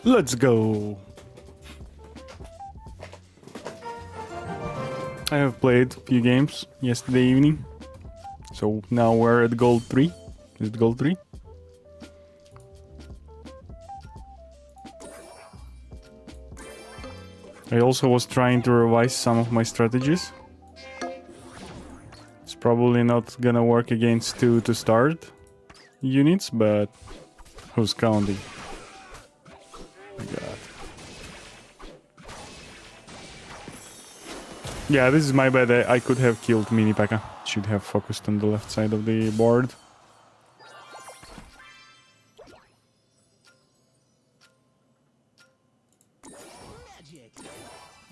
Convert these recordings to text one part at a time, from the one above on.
Let's go. I have played a few games yesterday evening. So now we're at gold 3. Is it gold 3? I also was trying to revise some of my strategies. It's probably not gonna work against 2 to start units, but who's counting? My God. Yeah, this is my bad. I could have killed Mini P.E.K.K.A. Should have focused on the left side of the board.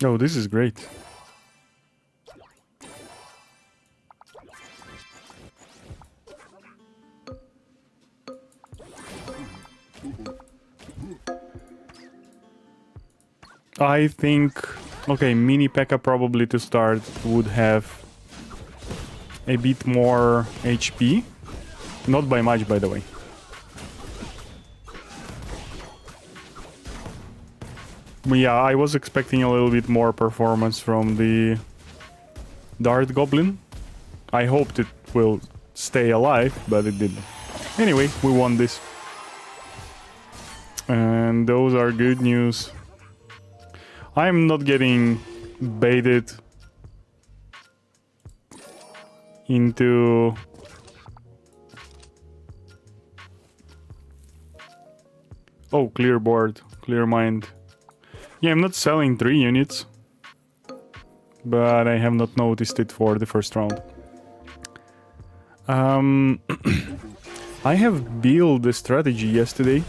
Oh, this is great. I think... Okay, Mini P.E.K.K.A. probably to start would have a bit more HP. Not by much, by the way. But yeah, I was expecting a little bit more performance from the Dart Goblin. I hoped it will stay alive, but it didn't. Anyway, we won this. And those are good news. I'm not getting baited into... Oh, clear board, clear mind. Yeah, I'm not selling 3 units, but I have not noticed it for the first round. I have built a strategy yesterday.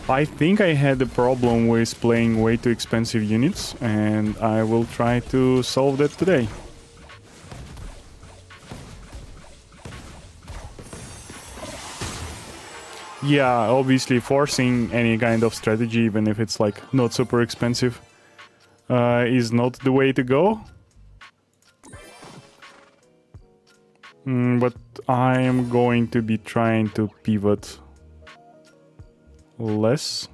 I think I had a problem with playing way too expensive units, and I will try to solve that today. Yeah, obviously forcing any kind of strategy, even if it's like not super expensive, is not the way to go. But I am going to be trying to pivot less.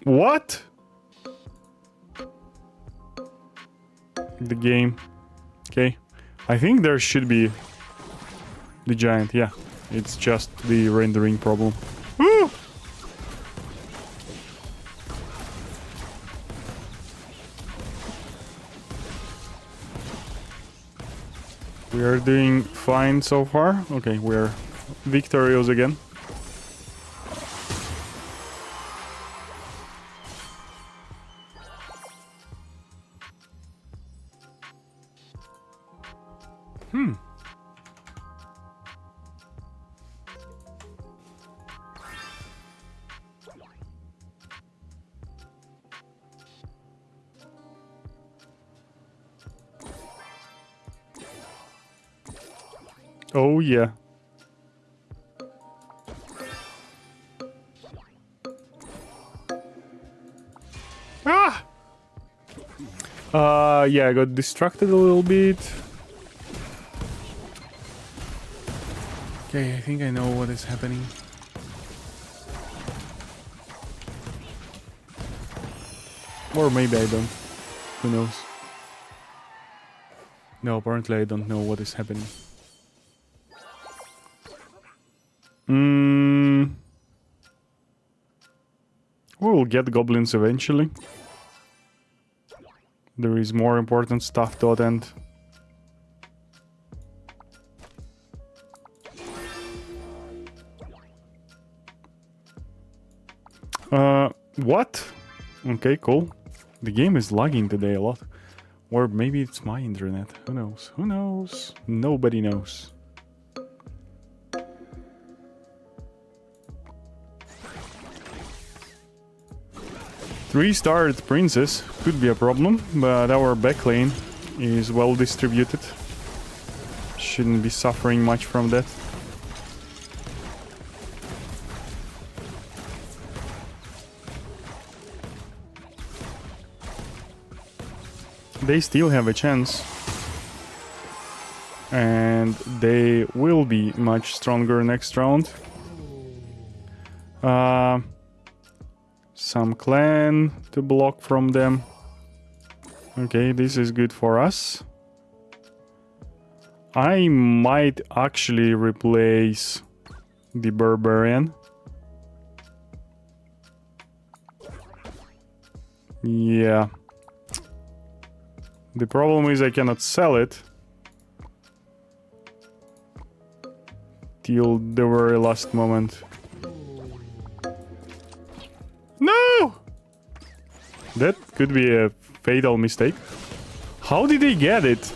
What? The game. Okay. I think there should be the giant, yeah. It's just the rendering problem. Woo! We are doing fine so far. Okay, we're victorious again. Oh yeah. Ah! Yeah, I got distracted a little bit. Okay, I think I know what is happening. Or maybe I don't. Who knows? No, apparently I don't know what is happening. We'll get goblins eventually. There is more important stuff to attend. What? Okay, cool. The game is lagging today a lot. Or maybe it's my internet. Who knows? Who knows? Nobody knows. Three-starred princess could be a problem, but our backlane is well distributed. Shouldn't be suffering much from that. They still have a chance. and they will be much stronger next round. Some clan to block from them. Okay, this is good for us. I might actually replace the barbarian. Yeah. The problem is I cannot sell it till the very last moment. No! That could be a fatal mistake. How did they get it?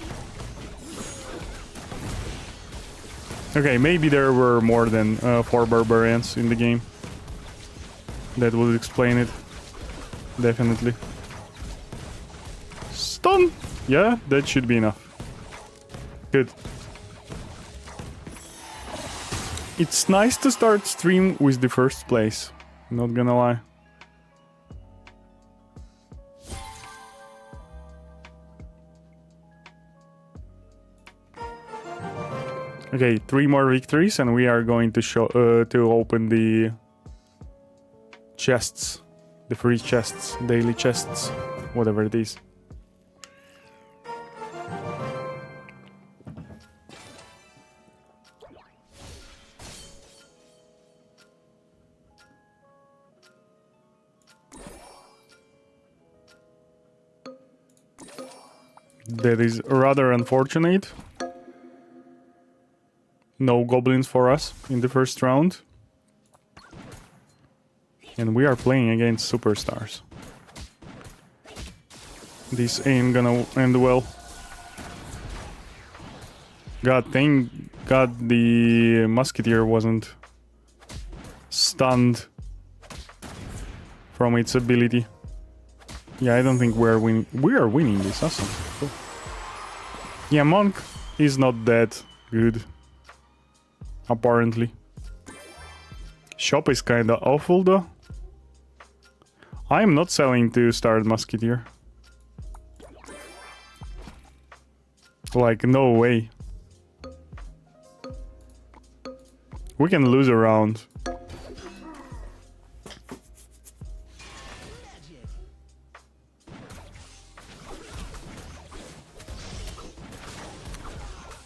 Okay, maybe there were more than 4 barbarians in the game. That would explain it. Definitely. Stun! Yeah, that should be enough. Good. It's nice to start stream with the first place. Not gonna lie. Okay, 3 more victories and we are going to show to open the chests, the free chests, daily chests, whatever it is. That is rather unfortunate. No goblins for us in the first round. And we are playing against superstars. This ain't gonna end well. God, thank God the musketeer wasn't stunned from its ability. Yeah, I don't think we're winning. We are winning this, awesome. Cool. Yeah, monk is not that good. Apparently. Shop is kinda awful though. I'm not selling to start musketeer. Like, no way. We can lose a round.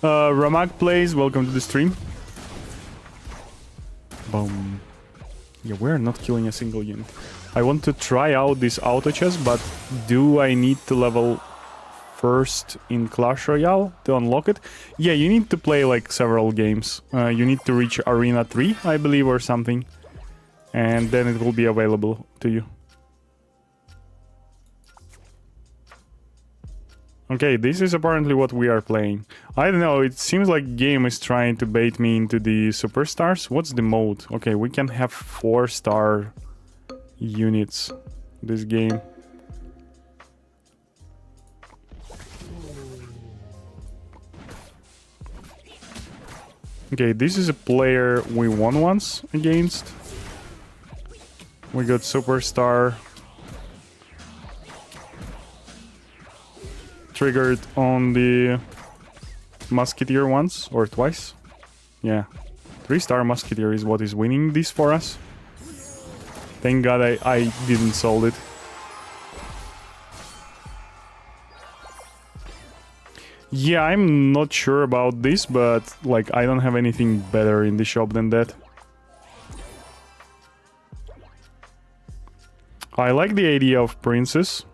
Ramak plays, welcome to the stream. Boom. Yeah, we're not killing a single unit. I want to try out this auto chest, but do I need to level first in Clash Royale to unlock it? Yeah, you need to play like several games. You need to reach Arena 3, I believe, or something. And then it will be available to you. Okay, this is apparently what we are playing. I don't know, it seems like game is trying to bait me into the superstars. What's the mode? Okay, we can have 4-star units this game. Okay, this is a player we won once against. We got superstar. Triggered on the musketeer once or twice. Yeah, 3-star musketeer is what is winning this for us. Thank God I didn't solve it. Yeah, I'm not sure about this, but like I don't have anything better in the shop than that. I like the idea of princess.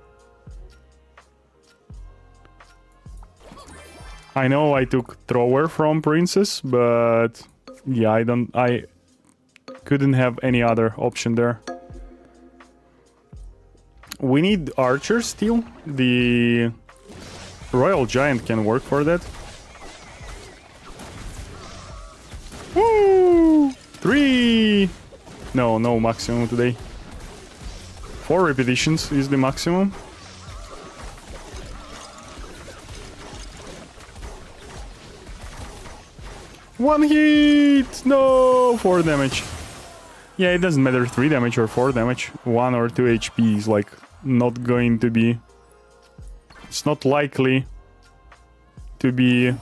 I know I took thrower from princess, but yeah, I couldn't have any other option there. We need archers still. The royal giant can work for that. Woo! 3! No maximum today. 4 repetitions is the maximum. One hit! No! 4 damage. Yeah, it doesn't matter 3 damage or 4 damage. 1 or 2 HP is like not going to be... It's not likely to be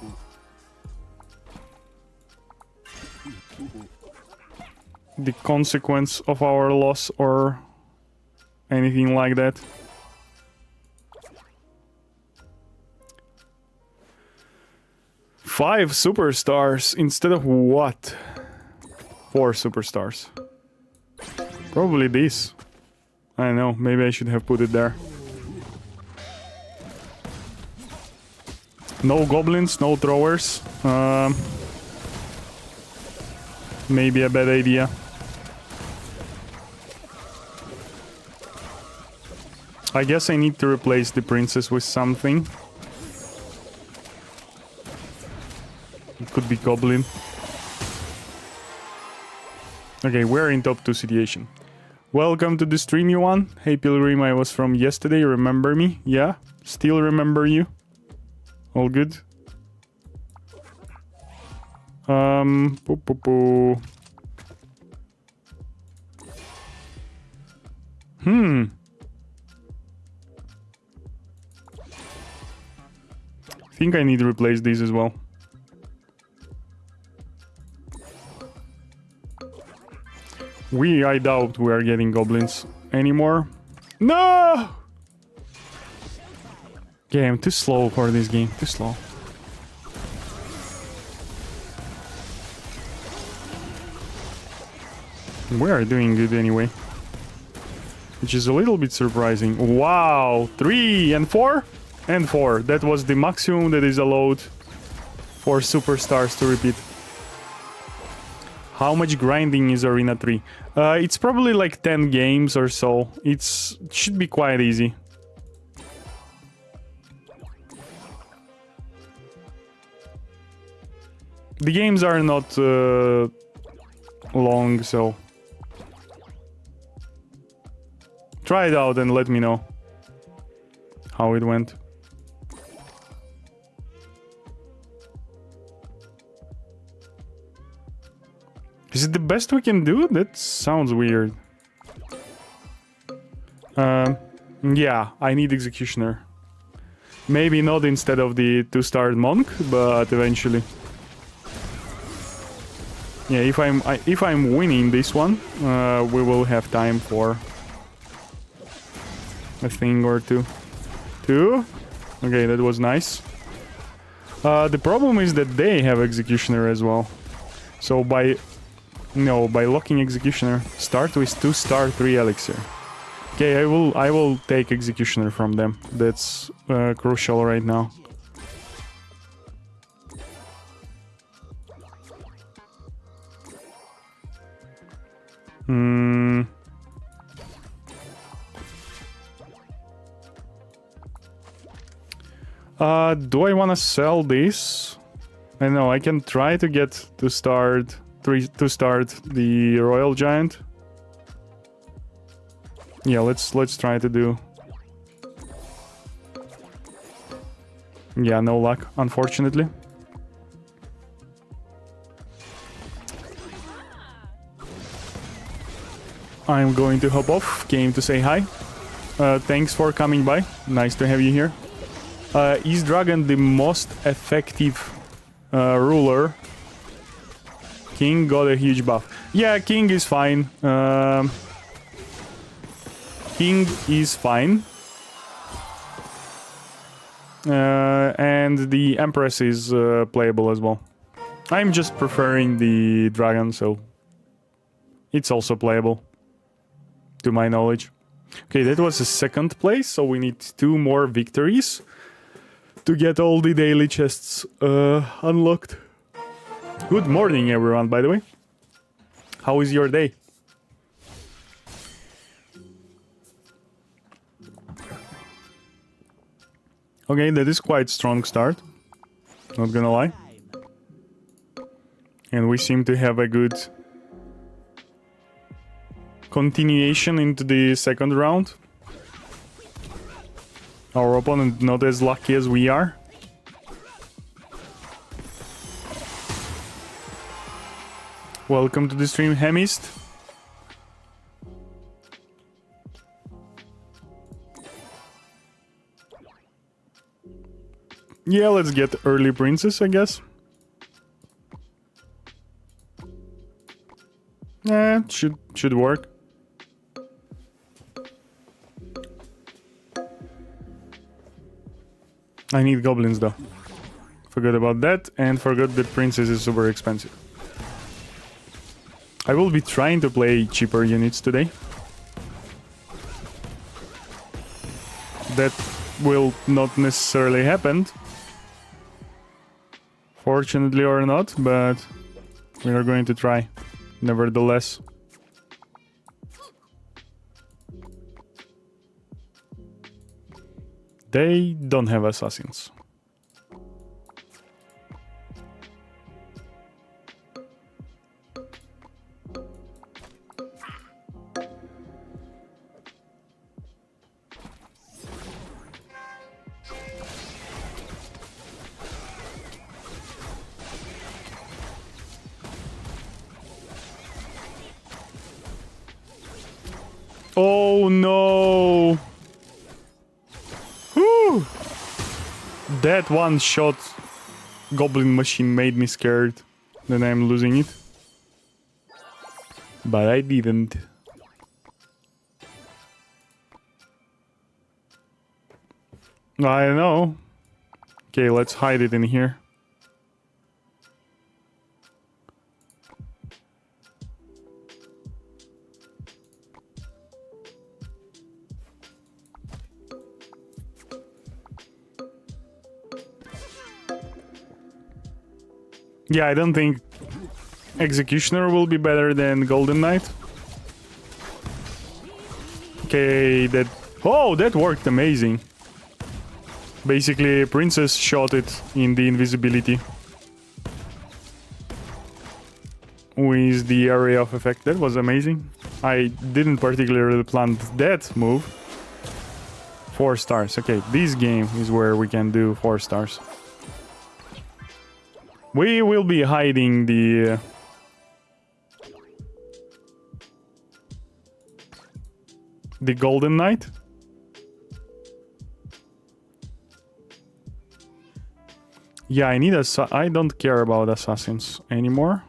the consequence of our loss or anything like that. Five superstars instead of what? 4 superstars. Probably this. I don't know, maybe I should have put it there. No goblins, no throwers. Maybe a bad idea. I guess I need to replace the princess with something. It could be goblin. Okay, we're in top 2 situation. Welcome to the stream, Yuan. Hey Pilgrim, I was from yesterday, remember me? Yeah, still remember you. All good. I think I need to replace these as well. I doubt we are getting goblins anymore. No! Yeah, I'm too slow for this game. Too slow. We are doing good anyway. Which is a little bit surprising. Wow! 3 and 4? And 4. That was the maximum that is allowed for superstars to repeat. How much grinding is Arena 3? It's probably like 10 games or so. It should be quite easy. The games are not long, so... Try it out and let me know how it went. Is it the best we can do? That sounds weird. Yeah, I need Executioner. Maybe not instead of the 2-star Monk, but eventually. Yeah, if I'm winning this one, we will have time for a thing or two. 2? Okay, that was nice. The problem is that they have Executioner as well. So by locking Executioner, start with 2-star 3 elixir. Okay, I will take Executioner from them. That's crucial right now. Do I want to sell this? I know I can try to get to start the Royal Giant. Yeah, let's try to do. Yeah, no luck, unfortunately. I'm going to hop off. Came to say hi. Thanks for coming by. Nice to have you here. Is Dragon the most effective ruler? King got a huge buff. Yeah, King is fine. King is fine. And the Empress is playable as well. I'm just preferring the Dragon, so it's also playable, to my knowledge. Okay, that was the 2nd place, so we need 2 more victories to get all the daily chests unlocked. Good morning, everyone, by the way. How is your day? Okay, that is quite strong start. Not gonna lie. And we seem to have a good continuation into the 2nd round. Our opponent not as lucky as we are. Welcome to the stream, Hemist. Yeah, let's get early princess, I guess. should work. I need goblins though. Forgot about that, and forgot that princess is super expensive. I will be trying to play cheaper units today. That will not necessarily happen, fortunately or not, but we are going to try nevertheless. They don't have assassins. Oh no! Whew. That one shot goblin machine made me scared that I'm losing it. But I didn't. I know. Okay, let's hide it in here. Yeah, I don't think Executioner will be better than Golden Knight. Okay, that... Oh, that worked amazing. Basically, Princess shot it in the invisibility. With the area of effect. That was amazing. I didn't particularly plan that move. 4 stars. Okay, this game is where we can do 4 stars. We will be hiding the Golden Knight. Yeah, I need I don't care about assassins anymore.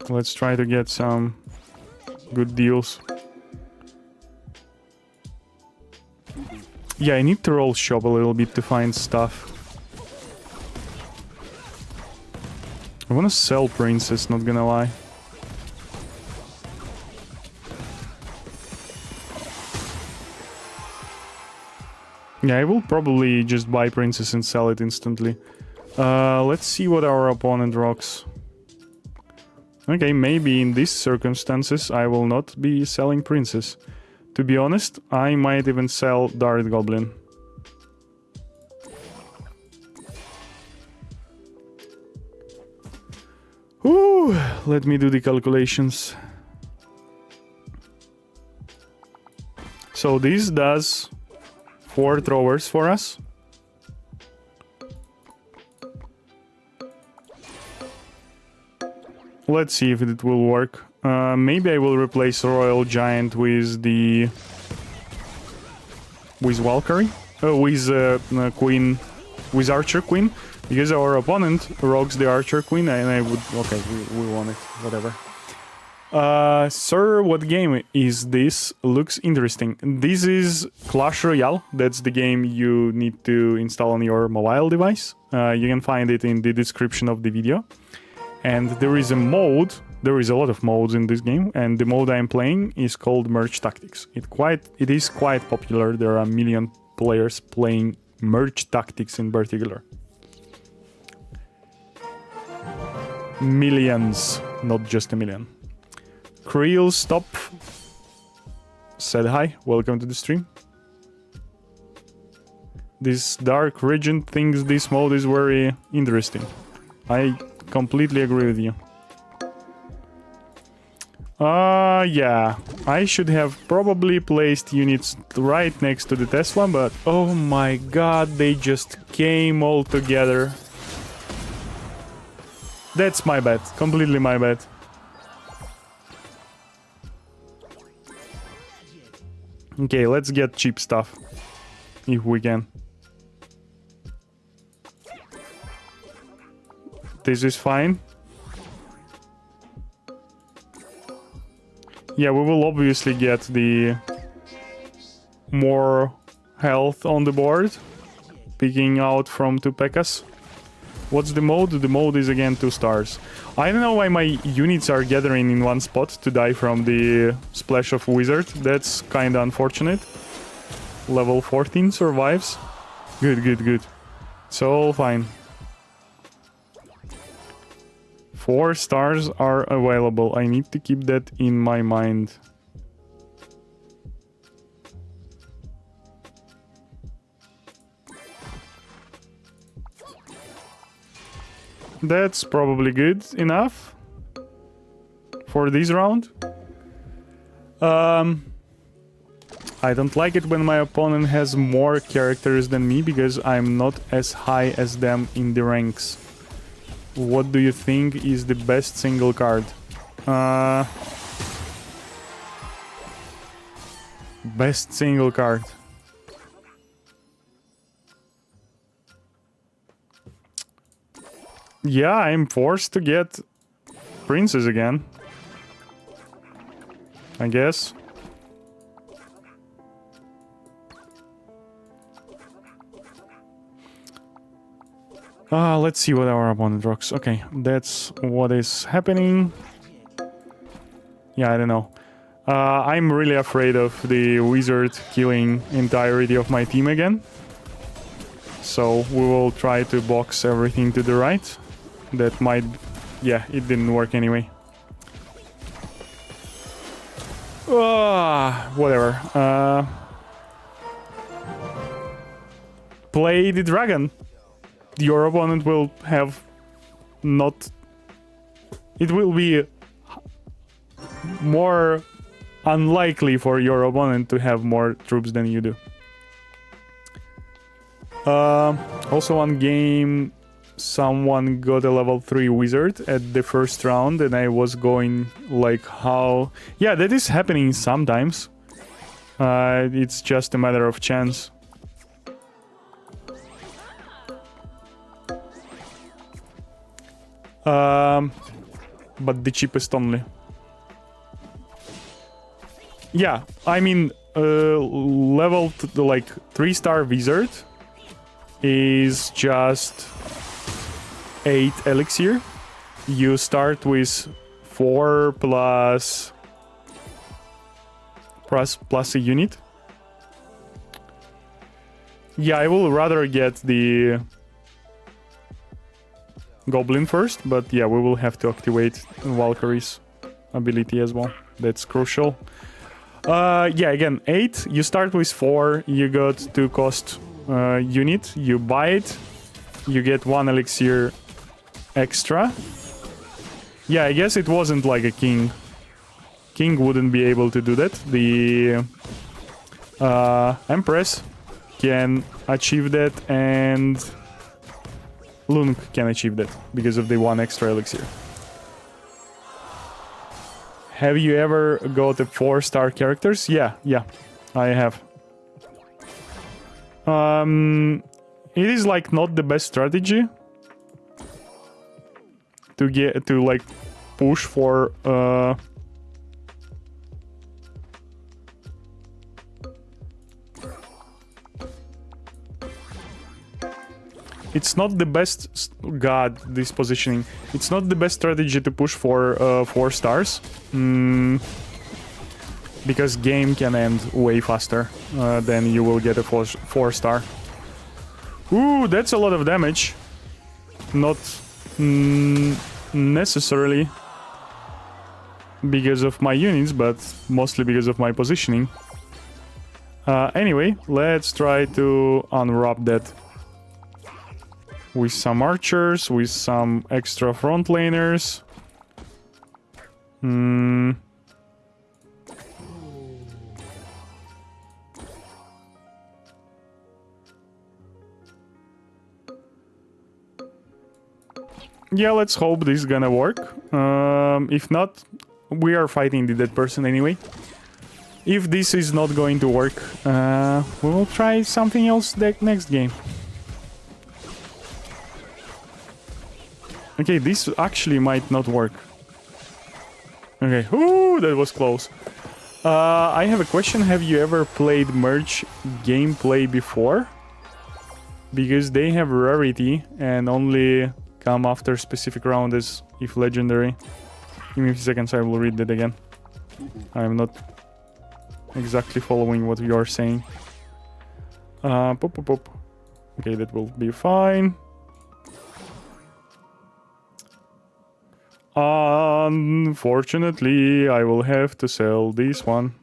Let's try to get some good deals. Yeah, I need to roll shop a little bit to find stuff. I wanna sell Princess, not gonna lie. Yeah, I will probably just buy Princess and sell it instantly. Let's see what our opponent rocks. Okay, maybe in these circumstances I will not be selling Princess. To be honest, I might even sell Dart Goblin. Whew, let me do the calculations. So this does 4 throwers for us. Let's see if it will work. Maybe I will replace Royal Giant with the... with Valkyrie? With Queen... with Archer Queen. Because our opponent rocks the Archer Queen and I would... Okay, we won it. Whatever. Sir, what game is this? Looks interesting. This is Clash Royale. That's the game you need to install on your mobile device. You can find it in the description of the video. And there is a mode, there is a lot of modes in this game, and the mode I'm playing is called Merge Tactics. It is quite popular. There are a million players playing Merge Tactics in particular. Millions, not just a million. Creel Stop said hi, welcome to the stream. This Dark Regent thinks this mode is very interesting. I completely agree with you. Yeah. I should have probably placed units right next to the Tesla, but oh my god, they just came all together. That's my bad. Completely my bad. Okay, let's get cheap stuff. If we can. This is fine. Yeah, we will obviously get the more health on the board. Picking out from 2 P.E.K.K.A.s. What's the mode? The mode is again 2 stars. I don't know why my units are gathering in one spot to die from the Splash of Wizard. That's kinda unfortunate. Level 14 survives. Good, good, good. It's all fine. 4 stars are available. I need to keep that in my mind. That's probably good enough for this round. I don't like it when my opponent has more characters than me because I'm not as high as them in the ranks. What do you think is the best single card? Best single card. Yeah, I'm forced to get Princess again. I guess. Let's see what our opponent rocks. Okay, that's what is happening. Yeah, I don't know. I'm really afraid of the wizard killing entirety of my team again. So we will try to box everything to the right. That might... yeah, it didn't work anyway. Whatever. Play the dragon. Your opponent will have not... it will be more unlikely for your opponent to have more troops than you do. Also on game, someone got a level 3 wizard at the first round and I was going like how... yeah, that is happening sometimes. It's just a matter of chance. But the cheapest only. Yeah, I mean, level like 3-star wizard is just 8 elixir. You start with 4 plus a unit. Yeah, I will rather get the Goblin first, but yeah, we will have to activate Valkyrie's ability as well. That's crucial. Yeah, again, 8. You start with 4. You got 2 cost unit. You buy it. You get 1 elixir extra. Yeah, I guess it wasn't like a king. King wouldn't be able to do that. The Empress can achieve that, and Lunk can achieve that because of the 1 extra elixir. Have you ever got a 4-star characters? Yeah, I have. It is like not the best strategy to get to like push for it's not the best... God, this positioning. It's not the best strategy to push for 4 stars. Because game can end way faster than you will get a 4-star. Ooh, that's a lot of damage. Not necessarily because of my units, but mostly because of my positioning. Anyway, let's try to unwrap that. With some archers, with some extra front laners. Yeah, let's hope this is gonna work. If not, we are fighting the dead person anyway. If this is not going to work, we will try something else next game. Okay, this actually might not work. Okay, ooh, that was close. I have a question. Have you ever played merge gameplay before? Because they have rarity and only come after specific round as if legendary. Give me a few seconds, I will read that again. I'm not exactly following what you are saying. Pop, pop, pop. Okay, that will be fine. Unfortunately, I will have to sell this one.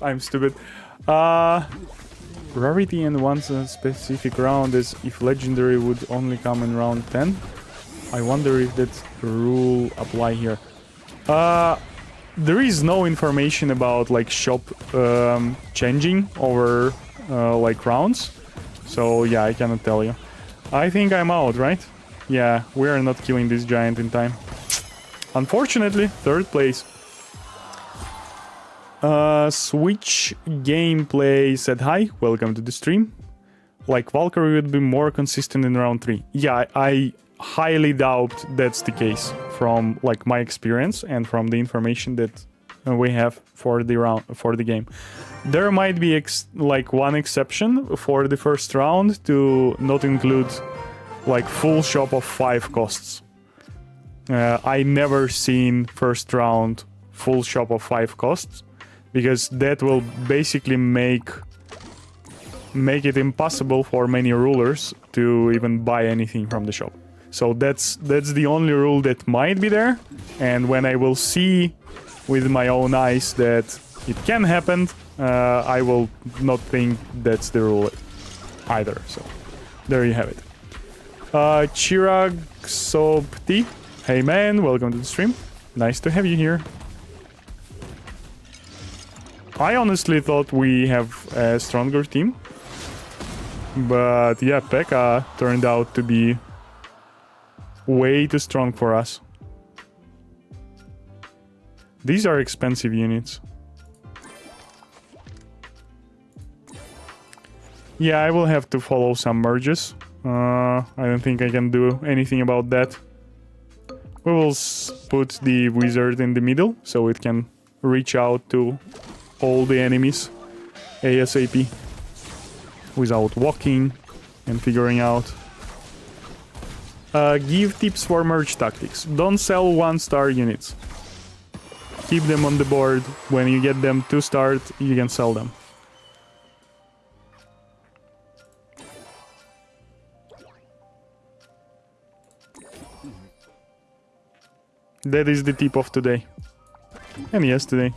I'm stupid. Rarity and once a specific round is if legendary would only come in round 10. I wonder if that rule apply here. There is no information about like shop changing over like rounds. So yeah, I cannot tell you. I think I'm out, right? Yeah, we are not killing this giant in time. Unfortunately, third place. Switch gameplay said hi, welcome to the stream. Like Valkyrie would be more consistent in round 3. Yeah, I highly doubt that's the case from like my experience and from the information that we have for the game. There might be like one exception for the first round to not include like full shop of 5 costs. I never seen first round full shop of 5 costs because that will basically make it impossible for many rulers to even buy anything from the shop. So that's the only rule that might be there, and when I will see with my own eyes that it can happen, I will not think that's the rule either. So there you have it. Chirag Sobti, hey man, welcome to the stream. Nice to have you here. I honestly thought we have a stronger team, but yeah, P.E.K.K.A turned out to be way too strong for us. These are expensive units. Yeah, I will have to follow some merges. I don't think I can do anything about that. We will put the wizard in the middle so it can reach out to all the enemies ASAP without walking and figuring out. Give tips for merge tactics. Don't sell 1-star units. Keep them on the board. When you get them 2-star, you can sell them. That is the tip of today. And yesterday.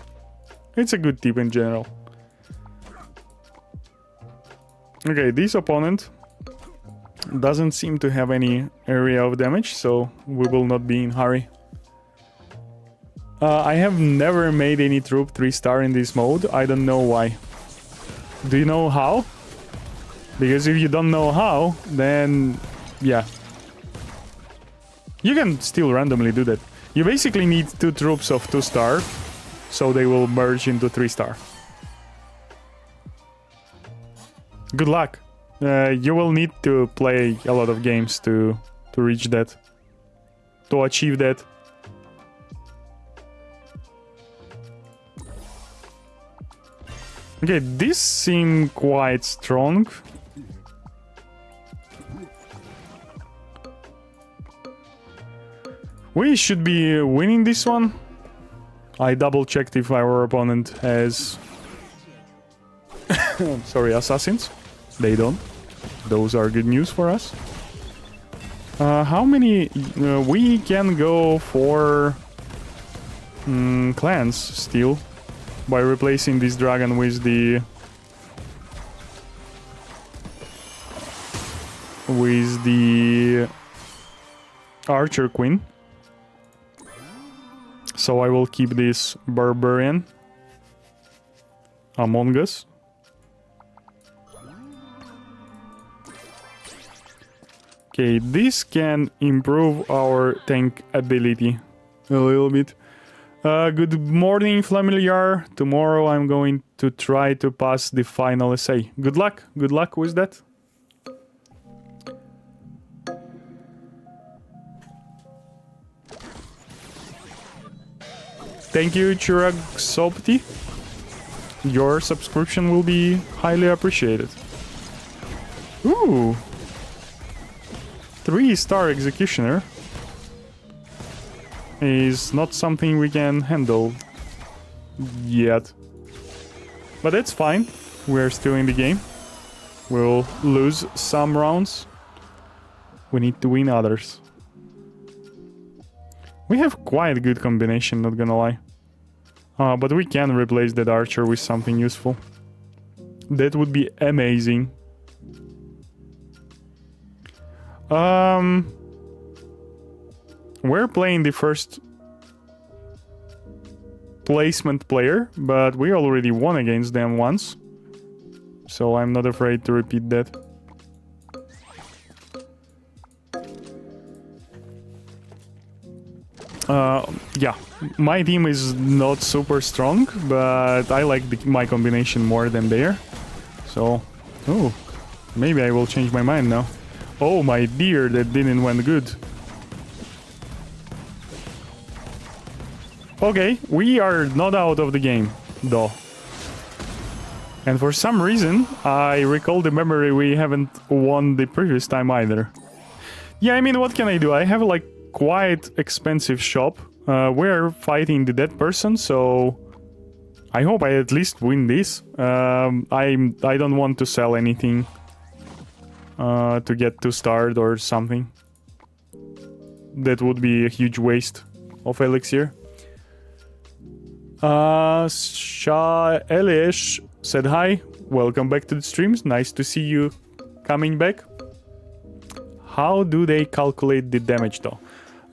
It's a good tip in general. Okay, this opponent doesn't seem to have any area of damage, so we will not be in hurry. I have never made any troop 3-star in this mode. I don't know why. Do you know how? Because if you don't know how, then yeah. You can still randomly do that. You basically need 2 troops of 2-star, so they will merge into 3-star. Good luck. You will need to play a lot of games to reach that, to achieve that. Okay, this seems quite strong. We should be winning this one. I double checked if our opponent has sorry, assassins. They don't. Those are good news for us. How many... we can go for clans still by replacing this dragon with the archer queen. So I will keep this barbarian among us. Okay, this can improve our tank ability a little bit. Good morning, familiar. Tomorrow I'm going to try to pass the final essay. Good luck with that. Thank you, Chirag Sopti. Your subscription will be highly appreciated. Ooh. 3-star Executioner is not something we can handle yet. But it's fine. We're still in the game. We'll lose some rounds. We need to win others. We have quite a good combination, not gonna lie. But we can replace that archer with something useful. That would be amazing. We're playing the first placement player, but we already won against them once. So I'm not afraid to repeat that. Yeah, my team is not super strong, but I like my combination more than their. So, oh, maybe I will change my mind now. Oh my dear, that didn't went good. Okay, we are not out of the game, though. And for some reason, I recall the memory we haven't won the previous time either. Yeah, I mean, what can I do? I have like quite expensive shop. We're fighting the dead person, so I hope I at least win this. I don't want to sell anything to get to start or something. That would be a huge waste of elixir. Shah Elish said hi. Welcome back to the streams. Nice to see you coming back. How do they calculate the damage though?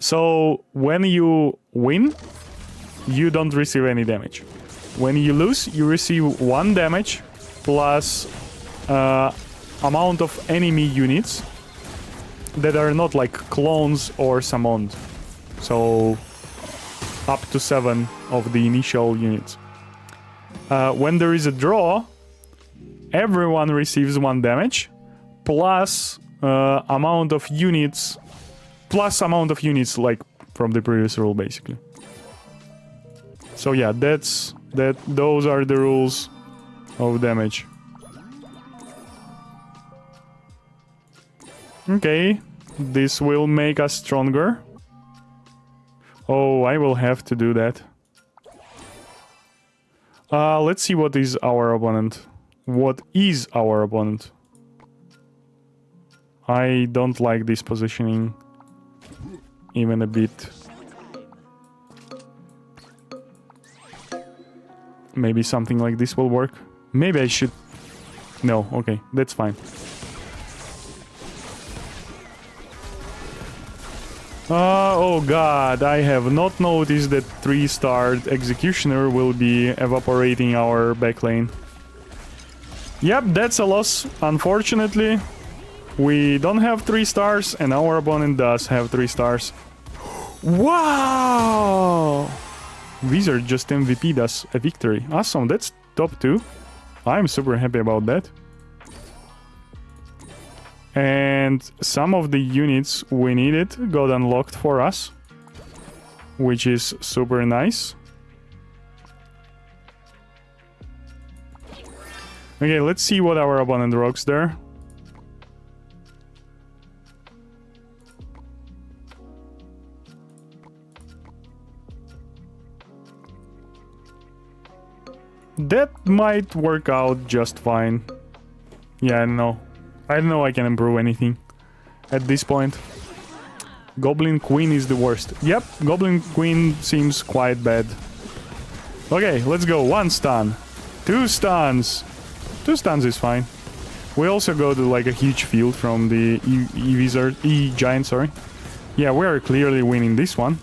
So when you win, you don't receive any damage. When you lose, you receive 1 damage plus amount of enemy units that are not like clones or summoned. So up to 7 of the initial units. When there is a draw, everyone receives 1 damage plus amount of units like from the previous rule basically. So yeah, those are the rules of damage. Okay, this will make us stronger. Oh, I will have to do that. Let's see what is our opponent. What is our opponent? I don't like this positioning even a bit. Maybe something like this will work. Maybe I should... No, okay, that's fine. Oh god, I have not noticed that 3-starred Executioner will be evaporating our backlane. Yep, that's a loss, unfortunately. We don't have 3 stars, and our opponent does have 3 stars. Wow! Wizard just MVP'd us a victory. Awesome, that's top 2. I'm super happy about that. And some of the units we needed got unlocked for us, which is super nice. Okay, let's see what our opponent rocks there. That might work out just fine. Yeah, I don't know. I don't know I can improve anything at this point. Goblin Queen is the worst. Yep, Goblin Queen seems quite bad. Okay, let's go. 1 stun. 2 stuns. 2 stuns is fine. We also go to like a huge field from the E-Giant, sorry. Yeah, we are clearly winning this one.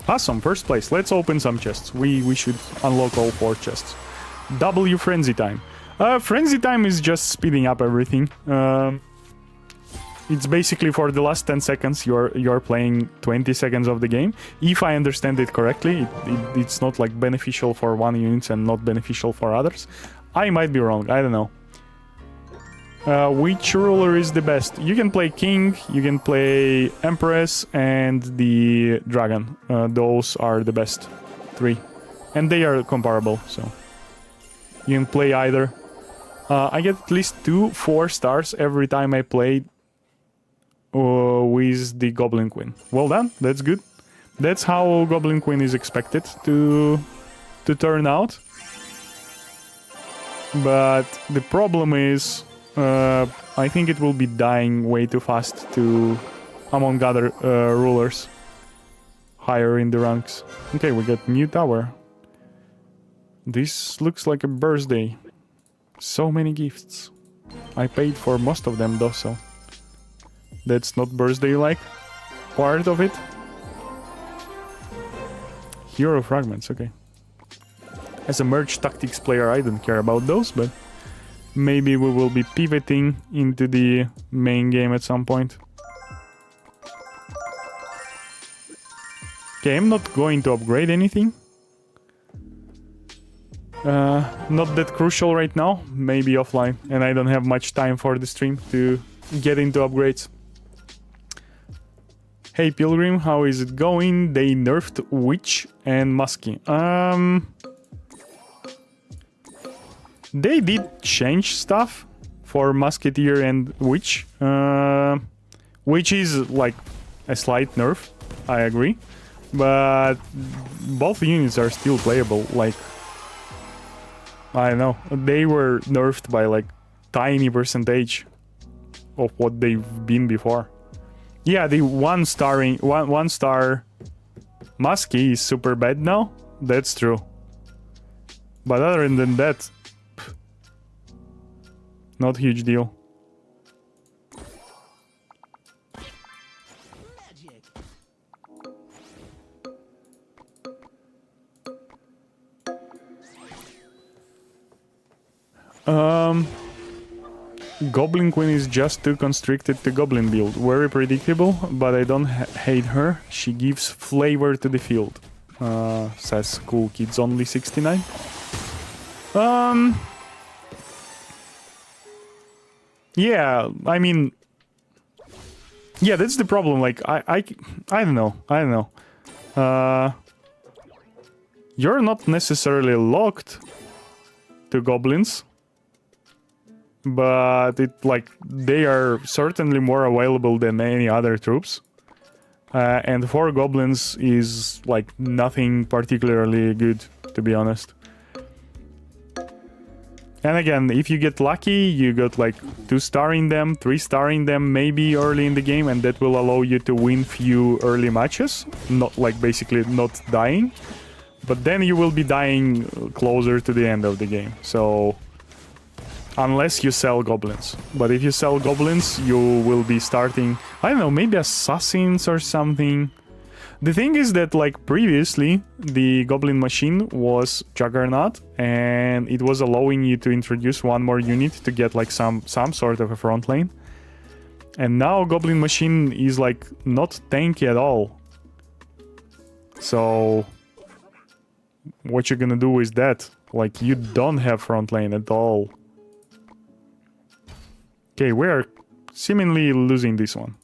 Awesome, first place. Let's open some chests. We should unlock all 4 chests. W Frenzy Time. Frenzy Time is just speeding up everything. It's basically for the last 10 seconds you're playing 20 seconds of the game. If I understand it correctly, it's not like beneficial for one unit and not beneficial for others. I might be wrong, I don't know. Which ruler is the best? You can play King, you can play Empress and the Dragon. Those are the best. 3. And they are comparable, so you can play either. I get at least 2 4 stars every time I play with the Goblin Queen. Well done, that's good. That's how Goblin Queen is expected to turn out. But the problem is, I think it will be dying way too fast to among other rulers higher in the ranks. Okay, we got new tower. This looks like a birthday. So many gifts. I paid for most of them though, so that's not birthday-like part of it. Hero fragments, okay. As a merge tactics player, I don't care about those, but maybe we will be pivoting into the main game at some point. Okay, I'm not going to upgrade anything. Not that crucial right now, maybe offline, and I don't have much time for the stream to get into upgrades. Hey Pilgrim, how is it going? They nerfed Witch and Muskie. They did change stuff for Musketeer and Witch, which is like a slight nerf, I agree, but both units are still playable. Like, I don't know, they were nerfed by like tiny percentage of what they've been before. Yeah, the one star Muskie is super bad now. That's true. But other than that, not huge deal. Goblin Queen is just too constricted to Goblin build. Very predictable, but I don't hate her. She gives flavor to the field. Says Cool Kids Only 69. Yeah, I mean, yeah, that's the problem. Like, I don't know. You're not necessarily locked to goblins, but they are certainly more available than any other troops. And 4 goblins is like nothing particularly good, to be honest. And again, if you get lucky, you got like 2-starring them, 3-starring them maybe early in the game, and that will allow you to win few early matches, not like basically not dying. But then you will be dying closer to the end of the game. So unless you sell goblins. But if you sell goblins, you will be starting, I don't know, maybe assassins or something. The thing is that, like, previously, the Goblin Machine was Juggernaut, and it was allowing you to introduce one more unit to get, like, some sort of a front lane. And now Goblin Machine is, like, not tanky at all. So what you gonna do with that? Like, you don't have front lane at all. Okay, we're seemingly losing this one.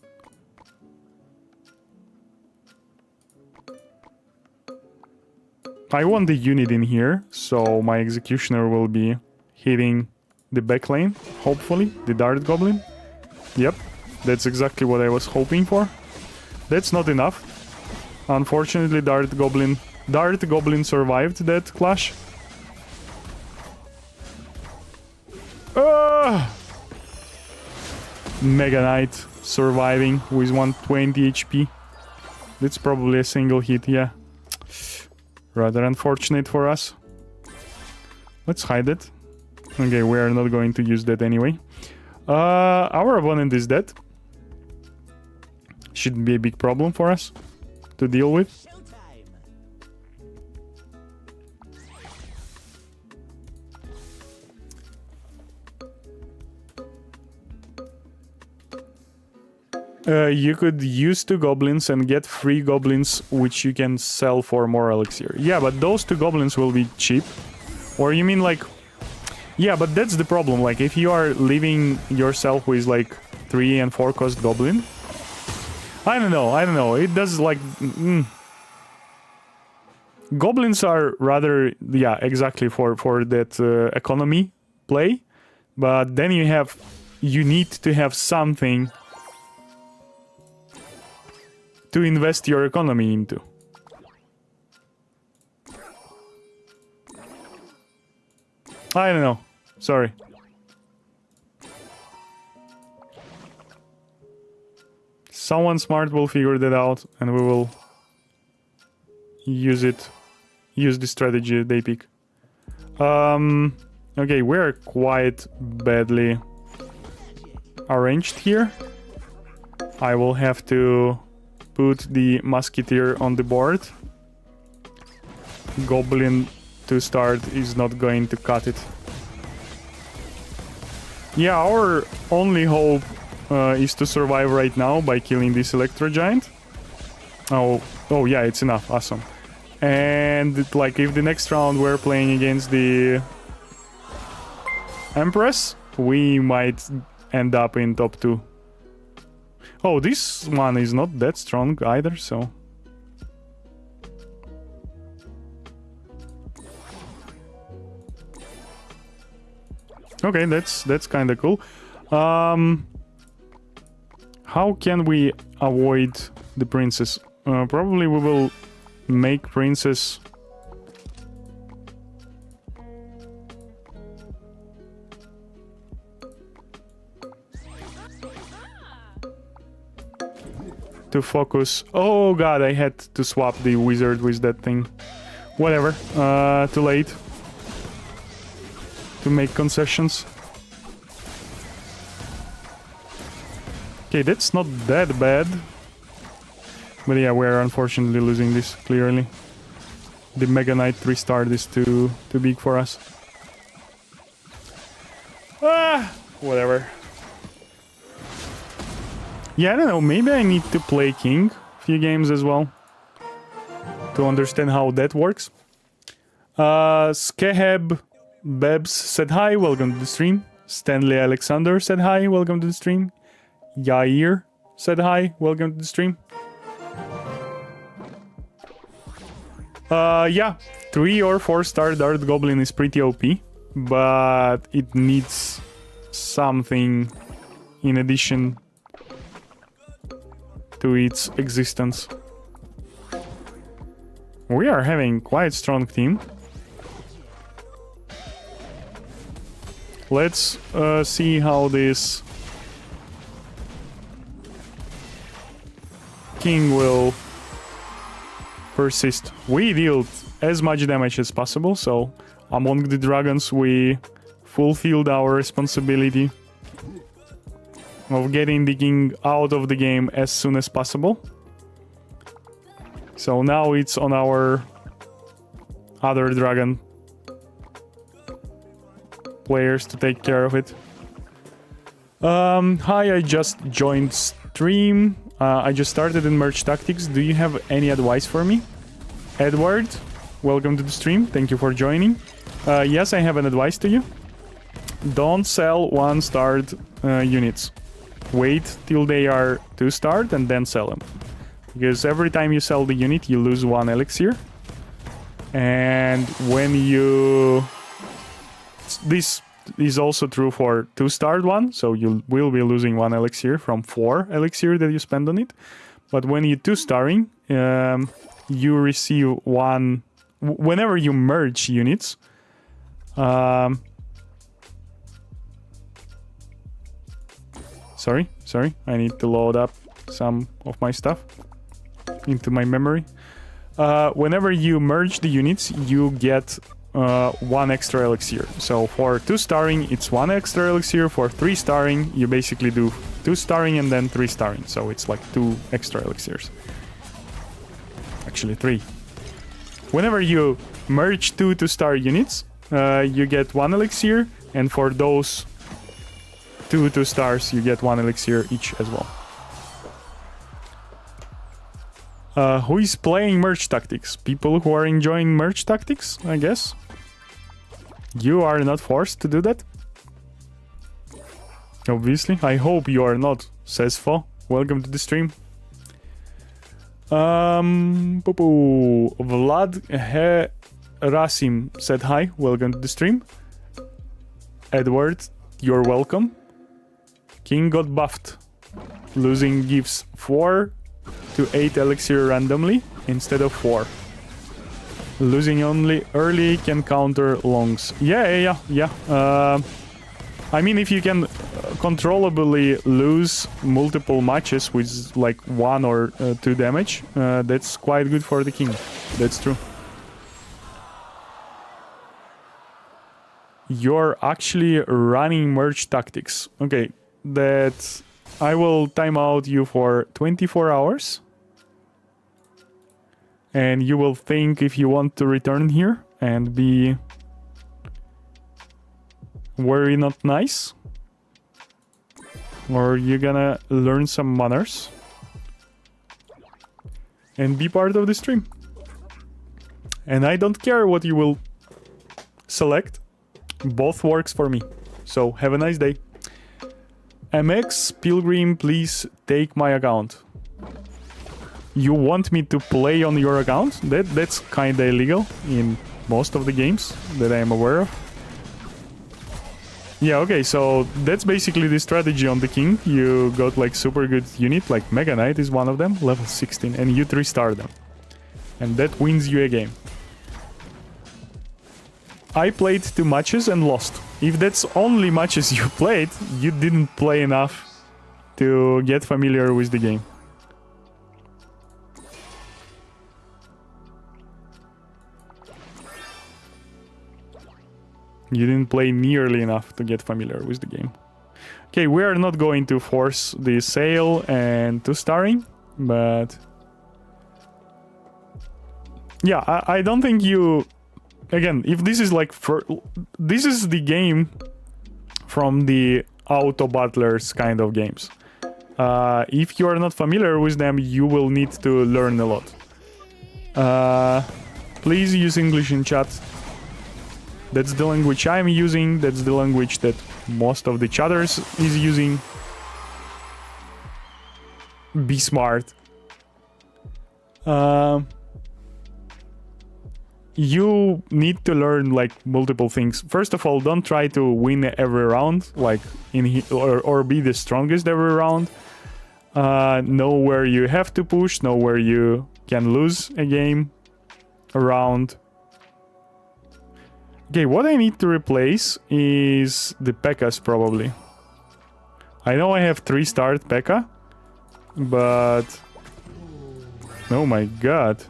I want the unit in here, so my Executioner will be hitting the back lane, hopefully, the Dart Goblin. Yep, that's exactly what I was hoping for. That's not enough. Unfortunately, Dart Goblin survived that clash. Mega Knight surviving with 120 HP. That's probably a single hit, yeah. Rather unfortunate for us. Let's hide it. Okay, we are not going to use that anyway. Our opponent is dead. Shouldn't be a big problem for us to deal with. You could use 2 goblins and get 3 goblins, which you can sell for more elixir. Yeah, but those 2 goblins will be cheap. Or you mean like... Yeah, but that's the problem. Like, if you are leaving yourself with like 3 and 4 cost goblin... I don't know. It does like... Goblins are rather, yeah, exactly for that economy play. But then you need to have something to invest your economy into. I don't know. Sorry. Someone smart will figure that out, and we will use it. Use the strategy they pick. Okay, we're quite badly arranged here. I will have to put the Musketeer on the board. Goblin to start is not going to cut it. Yeah, our only hope is to survive right now by killing this Electro Giant. Oh yeah, it's enough. Awesome. And like if the next round we're playing against the Empress, we might end up in top 2. Oh, this one is not that strong either, so... Okay, that's kind of cool. How can we avoid the princess? Probably we will make princess... to focus. Oh god, I had to swap the wizard with that thing. Whatever, too late to make concessions. Okay, that's not that bad. But yeah, we're unfortunately losing this, clearly. The Mega Knight 3-star is too big for us. Whatever. Yeah, I don't know, maybe I need to play King a few games as well to understand how that works. Skeheb Bebs said hi, welcome to the stream. Stanley Alexander said hi, welcome to the stream. Yair said hi, welcome to the stream. Yeah, 3 or 4-star Dart Goblin is pretty OP, but it needs something in addition to its existence. We are having quite strong team. Let's see how this King will persist. We dealt as much damage as possible, so among the dragons we fulfilled our responsibility of getting the King out of the game as soon as possible. So now it's on our other dragon players to take care of it. Hi, I just joined stream. I just started in Merch Tactics. Do you have any advice for me? Edward, welcome to the stream. Thank you for joining. Yes, I have an advice to you. Don't sell 1-starred units. Wait till they are 2-starred and then sell them. Because every time you sell the unit, you lose 1 elixir. And when you... This is also true for 2-starred one, so you will be losing 1 elixir from 4 elixir that you spend on it. But when you 2-starring, you receive 1... Whenever you merge units... Sorry, I need to load up some of my stuff into my memory. Whenever you merge the units, you get 1 extra elixir. So for 2-starring, it's 1 extra elixir. For 3-starring, you basically do 2-starring and then 3-starring. So it's like 2 extra elixirs. Actually 3. Whenever you merge 2 2-star units, you get 1 elixir, and for those 2 2-stars, you get 1 elixir each as well. Who is playing Merch Tactics? People who are enjoying Merch Tactics, I guess. You are not forced to do that. Obviously. I hope you are not, says Fo. Welcome to the stream. Vlad Rasim said hi. Welcome to the stream. Edward, you're welcome. King got buffed. Losing gives 4 to 8 elixir randomly instead of 4. Losing only early can counter longs. Yeah. I mean, if you can controllably lose multiple matches with like 1 or 2 damage, that's quite good for the king. That's true. You're actually running merge tactics. Okay, that I will time out you for 24 hours. And you will think if you want to return here and be very not nice. Or you're gonna learn some manners. And be part of the stream. And I don't care what you will select. Both works for me. So have a nice day. MX Pilgrim, please take my account. You want me to play on your account? That's kinda illegal in most of the games that I am aware of. Yeah, okay, so that's basically the strategy on the king. You got like super good unit, like Mega Knight is one of them, level 16, and you 3-star them. And that wins you a game. I played 2 matches and lost. If that's only matches you played, you didn't play enough to get familiar with the game. You didn't play nearly enough to get familiar with the game. Okay, we are not going to force the sale and 2-starring, but... yeah, I don't think you... Again, if this is like... this is the game from the auto battlers kind of games. If you are not familiar with them, you will need to learn a lot. Please use English in chat. That's the language I'm using. That's the language that most of the chatters is using. Be smart. You need to learn like multiple things. First of all, don't try to win every round, like or be the strongest every round. Know where you have to push. Know where you can lose a game, a round. Okay, what I need to replace is the P.E.K.K.A.s probably. I know I have 3-starred P.E.K.K.A, but... oh my god.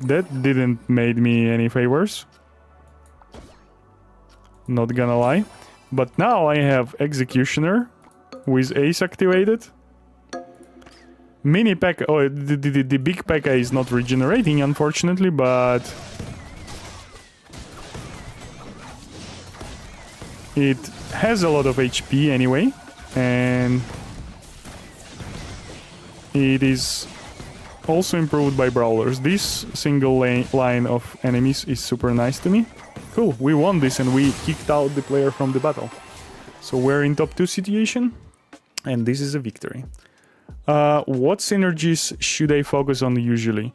That didn't made me any favors. Not gonna lie. But now I have Executioner with Ace activated. Mini P.E.K.K.A, oh, the big P.E.K.K.A is not regenerating, unfortunately, but... it has a lot of HP anyway, and... it is also improved by brawlers. This single line of enemies is super nice to me. Cool, we won this and we kicked out the player from the battle. So we're in top 2 situation, and this is a victory. What synergies should I focus on usually?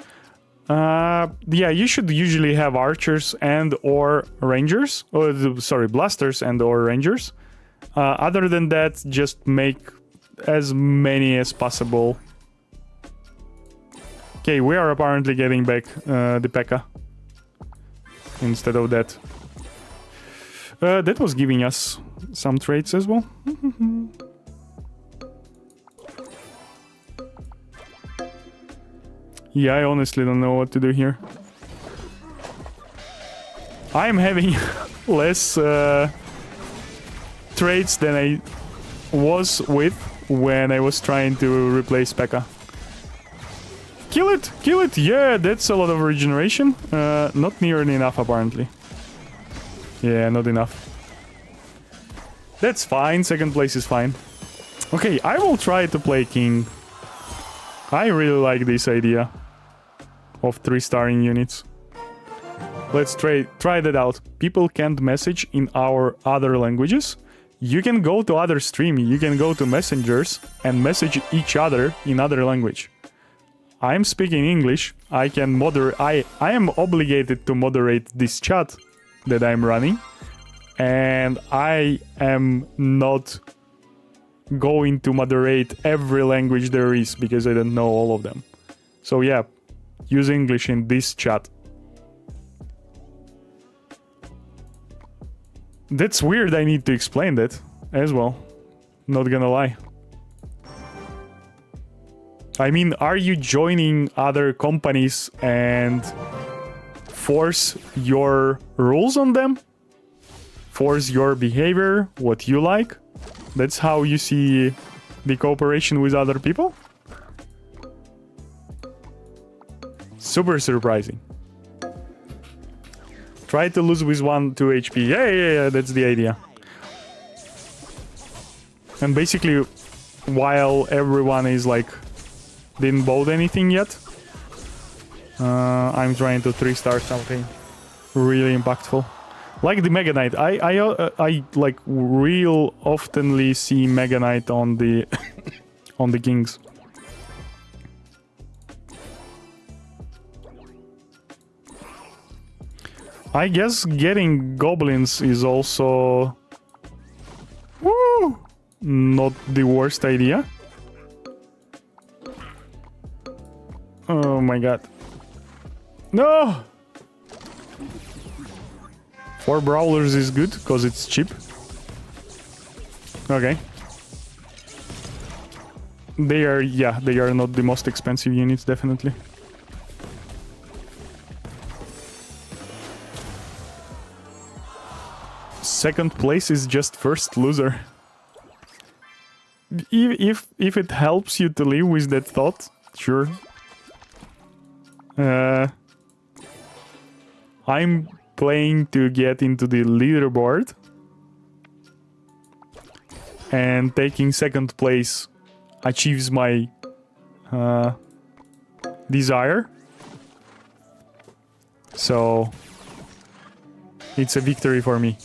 Yeah, you should usually have archers and or rangers. Sorry, blasters and or rangers. Other than that, just make as many as possible. Okay, we are apparently getting back the P.E.K.K.A. instead of that. That was giving us some traits as well. Yeah, I honestly don't know what to do here. I'm having less traits than I was with when I was trying to replace P.E.K.K.A. Kill it! Kill it! Yeah, that's a lot of regeneration. Not nearly enough, apparently. Yeah, not enough. That's fine. Second place is fine. Okay, I will try to play King. I really like this idea of 3-starring units. Let's try that out. People can't message in our other languages. You can go to other stream, you can go to messengers and message each other in other language. I'm speaking English, I can moderate, I am obligated to moderate this chat that I'm running, and I am not going to moderate every language there is because I don't know all of them. So yeah, use English in this chat. That's weird, I need to explain that as well. Not gonna lie. I mean, are you joining other companies and force your rules on them? Force your behavior, what you like? That's how you see the cooperation with other people? Super surprising. Try to lose with 1-2 HP. Yeah, that's the idea. And basically, while everyone is like didn't build anything yet, I'm trying to 3-star something really impactful, like the Mega Knight. I like real oftenly see Mega Knight on the on the kings. I guess getting goblins is also not the worst idea. Oh my god. No! 4 brawlers is good, because it's cheap. Okay. They are not the most expensive units, definitely. Second place is just first loser. If it helps you to live with that thought, sure. I'm playing to get into the leaderboard, and taking second place achieves my desire. So it's a victory for me.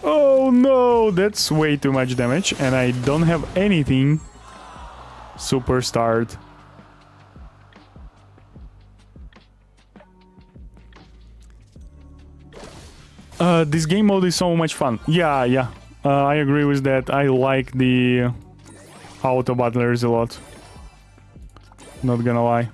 Oh no, that's way too much damage, and I don't have anything super starred. This game mode is so much fun. Yeah. I agree with that. I like the auto battlers a lot. Not gonna lie.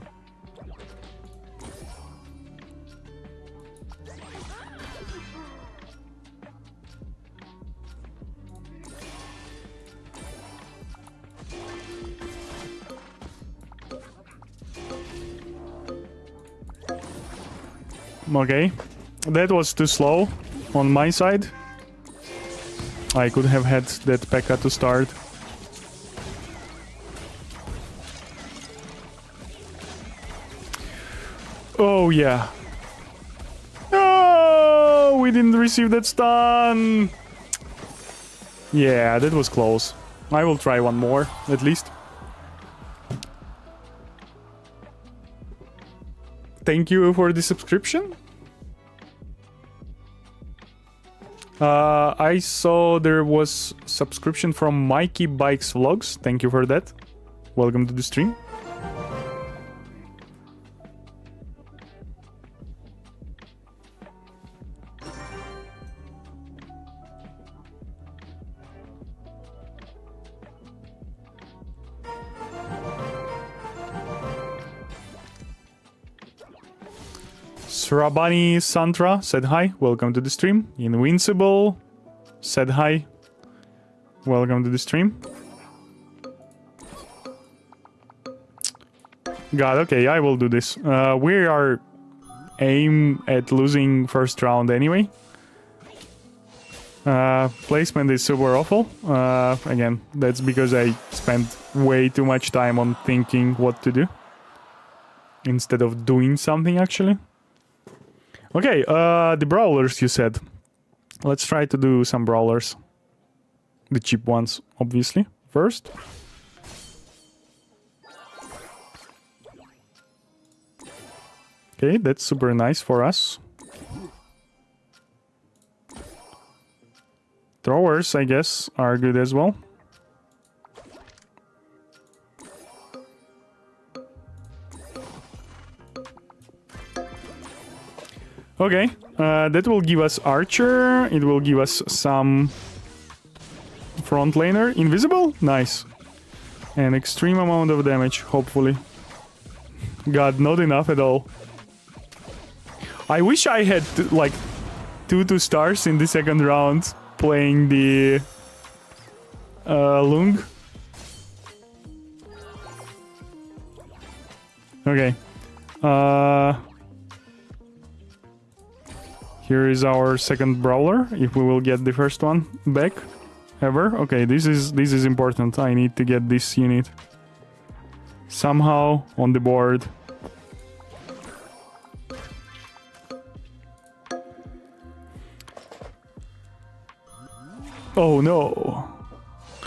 Okay, that was too slow on my side. I could have had that P.E.K.K.A to start. Oh yeah. No, we didn't receive that stun. Yeah, that was close. I will try one more, at least. Thank you for the subscription. I saw there was subscription from Mikey Bikes Vlogs. Thank you for that. Welcome to the stream. Srabani Santra said hi, welcome to the stream. Invincible said hi, welcome to the stream. God, okay, I will do this. We are aim at losing first round anyway. Placement is super awful. Again, that's because I spent way too much time on thinking what to do instead of doing something actually. Okay, the brawlers you said. Let's try to do some brawlers. The cheap ones, obviously, first. Okay, that's super nice for us. Throwers, I guess, are good as well. Okay, that will give us Archer. It will give us some front laner. Invisible? Nice. An extreme amount of damage, hopefully. God, not enough at all. I wish I had, like, 2 stars in the second round playing the Lung. Okay. Here is our second brawler, if we will get the first one back ever. Okay, this is important. I need to get this unit somehow on the board. Oh no.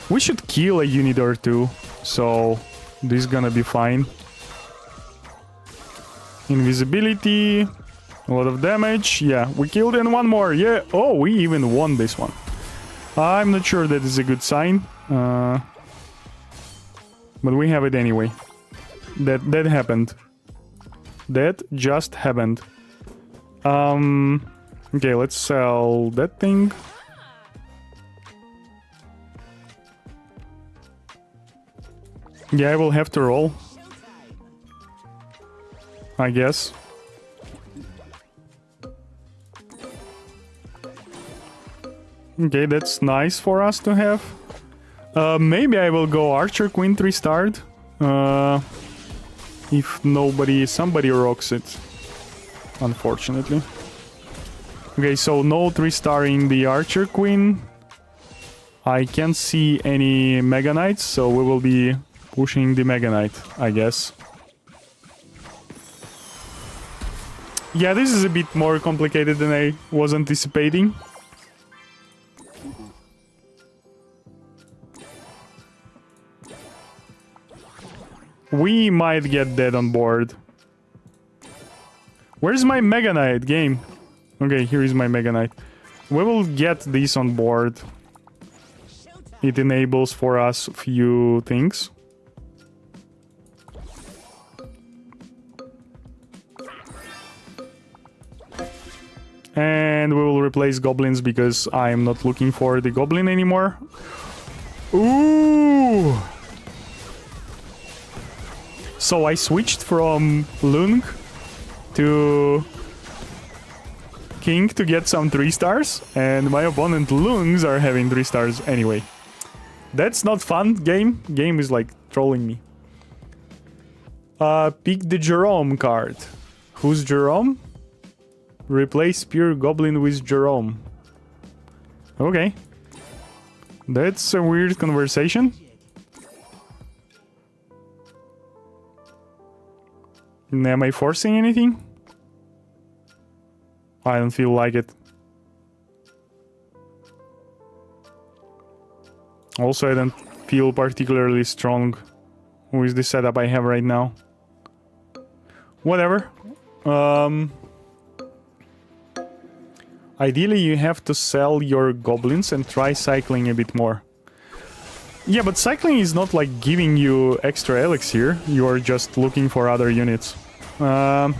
We should kill a unit or two, so this is gonna be fine. Invisibility, a lot of damage. Yeah, we killed and one more. Yeah. Oh, we even won this one. I'm not sure that is a good sign. But we have it anyway. That happened. That just happened. Okay, let's sell that thing. Yeah, I will have to roll, I guess. Okay, that's nice for us to have. Maybe I will go Archer Queen 3-starred. If somebody rocks it. Unfortunately. Okay, so no 3-starring the Archer Queen. I can't see any Mega Knights, so we will be pushing the Mega Knight, I guess. Yeah, this is a bit more complicated than I was anticipating. We might get that on board. Where's my Mega Knight game? Okay, here is my Mega Knight. We will get this on board. It enables for us few things. And we will replace goblins because I'm not looking for the goblin anymore. Ooh! So I switched from Lung to King to get some 3-stars, and my opponent Lungs are having 3-stars anyway. That's not fun, game. Game is like trolling me. Pick the Jerome card. Who's Jerome? Replace Pure Goblin with Jerome. Okay. That's a weird conversation. Am I forcing anything? I don't feel like it. Also, I don't feel particularly strong with the setup I have right now. Whatever. Ideally, you have to sell your goblins and try cycling a bit more. Yeah, but cycling is not like giving you extra elixir. You are just looking for other units. I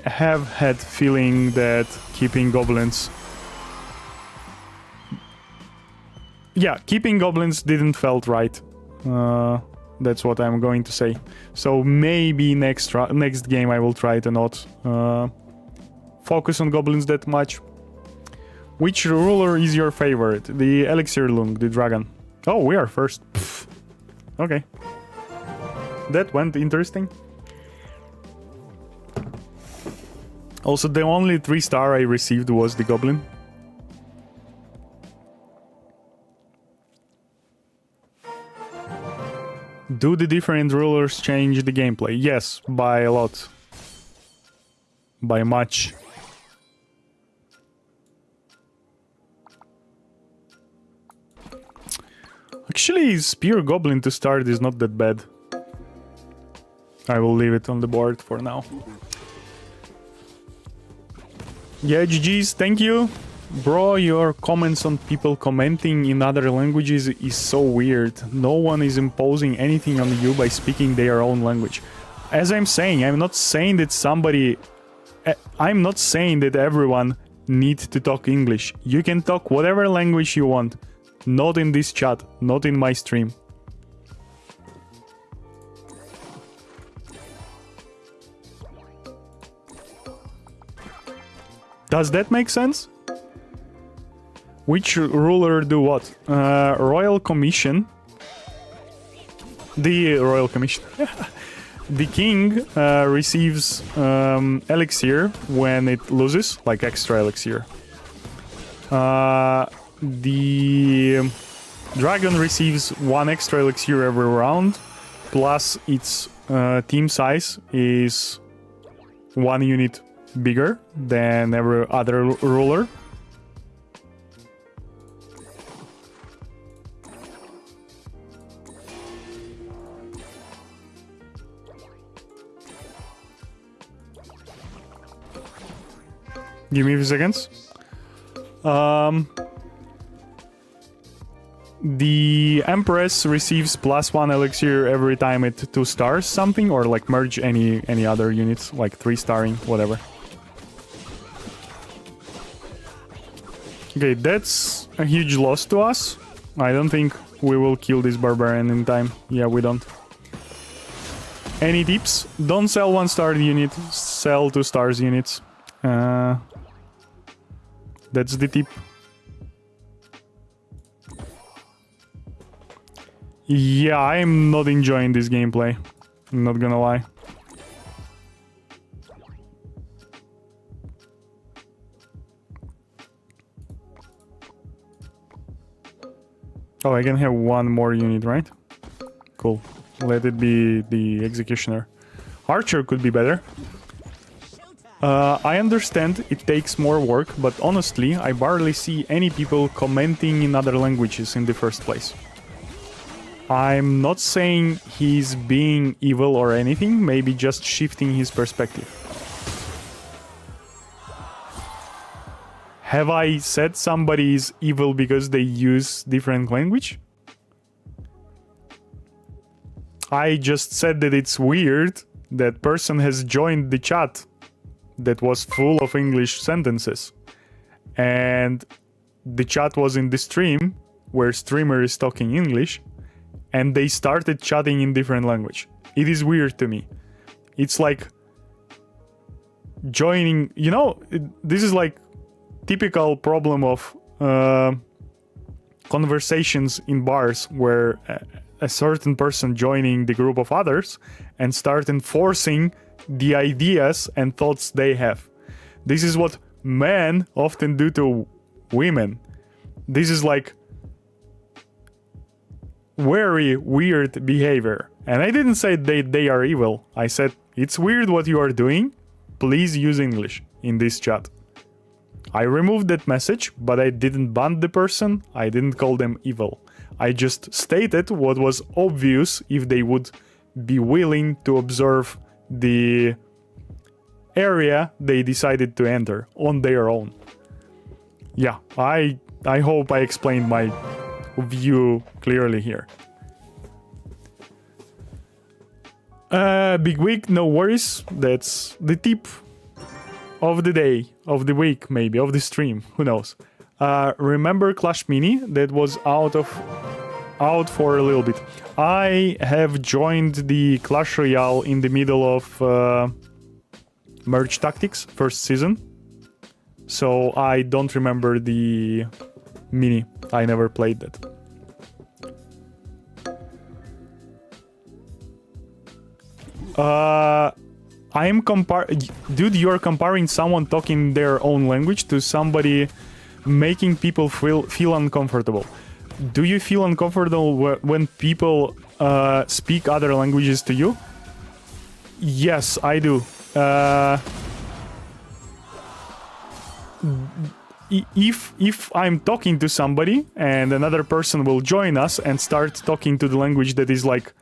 have had feeling that keeping goblins... Yeah, keeping goblins didn't felt right. That's what I'm going to say. So maybe next game I will try to not focus on goblins that much. Which ruler is your favorite? The Elixir Lung, the dragon. Oh, we are first. Pfft. Okay. That went interesting. Also, the only 3-star I received was the goblin. Do the different rulers change the gameplay? Yes, by a lot. By much. Actually, Spear Goblin to start is not that bad. I will leave it on the board for now. Yeah, GG's, thank you. Bro, your comments on people commenting in other languages is so weird. No one is imposing anything on you by speaking their own language. As I'm saying, I'm not saying that I'm not saying that everyone needs to talk English. You can talk whatever language you want. Not in this chat, not in my stream. Does that make sense? Which ruler do what? Royal Commission. The Royal Commission. The king receives elixir when it loses, like extra elixir. The dragon receives 1 extra elixir every round, plus its team size is 1 unit bigger than every other ruler. Give me a few seconds. The Empress receives +1 elixir every time it 2 stars something, or like merge any other units, like 3 starring, whatever. Okay, that's a huge loss to us. I don't think we will kill this barbarian in time. Yeah, we don't. Any tips? Don't sell 1-star unit, sell 2 stars units. That's the tip. Yeah, I'm not enjoying this gameplay. I'm not gonna lie. Oh, I can have 1 more unit, right? Cool. Let it be the Executioner. Archer could be better. I understand it takes more work, but honestly, I barely see any people commenting in other languages in the first place. I'm not saying he's being evil or anything, maybe just shifting his perspective. Have I said somebody is evil because they use different language? I just said that it's weird that person has joined the chat that was full of English sentences, and the chat was in the stream where streamer is talking English, and they started chatting in different language. It is weird to me. It's like joining, you know, this is like typical problem of conversations in bars where a certain person joining the group of others and start enforcing the ideas and thoughts they have. This is what men often do to women. This is like very weird behavior. And I didn't say they are evil. I said, it's weird what you are doing. Please use English in this chat. I removed that message, but I didn't ban the person. I didn't call them evil. I just stated what was obvious if they would be willing to observe the area they decided to enter on their own. Yeah, I hope I explained my view clearly here. Big week, no worries. That's the tip of the day, of the week, maybe, of the stream. Who knows? Remember Clash Mini? That was out for a little bit. I have joined the Clash Royale in the middle of Merge Tactics, first season. So I don't remember the Mini. I never played that. Dude, you're comparing someone talking their own language to somebody making people feel uncomfortable. Do you feel uncomfortable when people speak other languages to you? Yes, I do. If I'm talking to somebody and another person will join us and start talking to the language that is like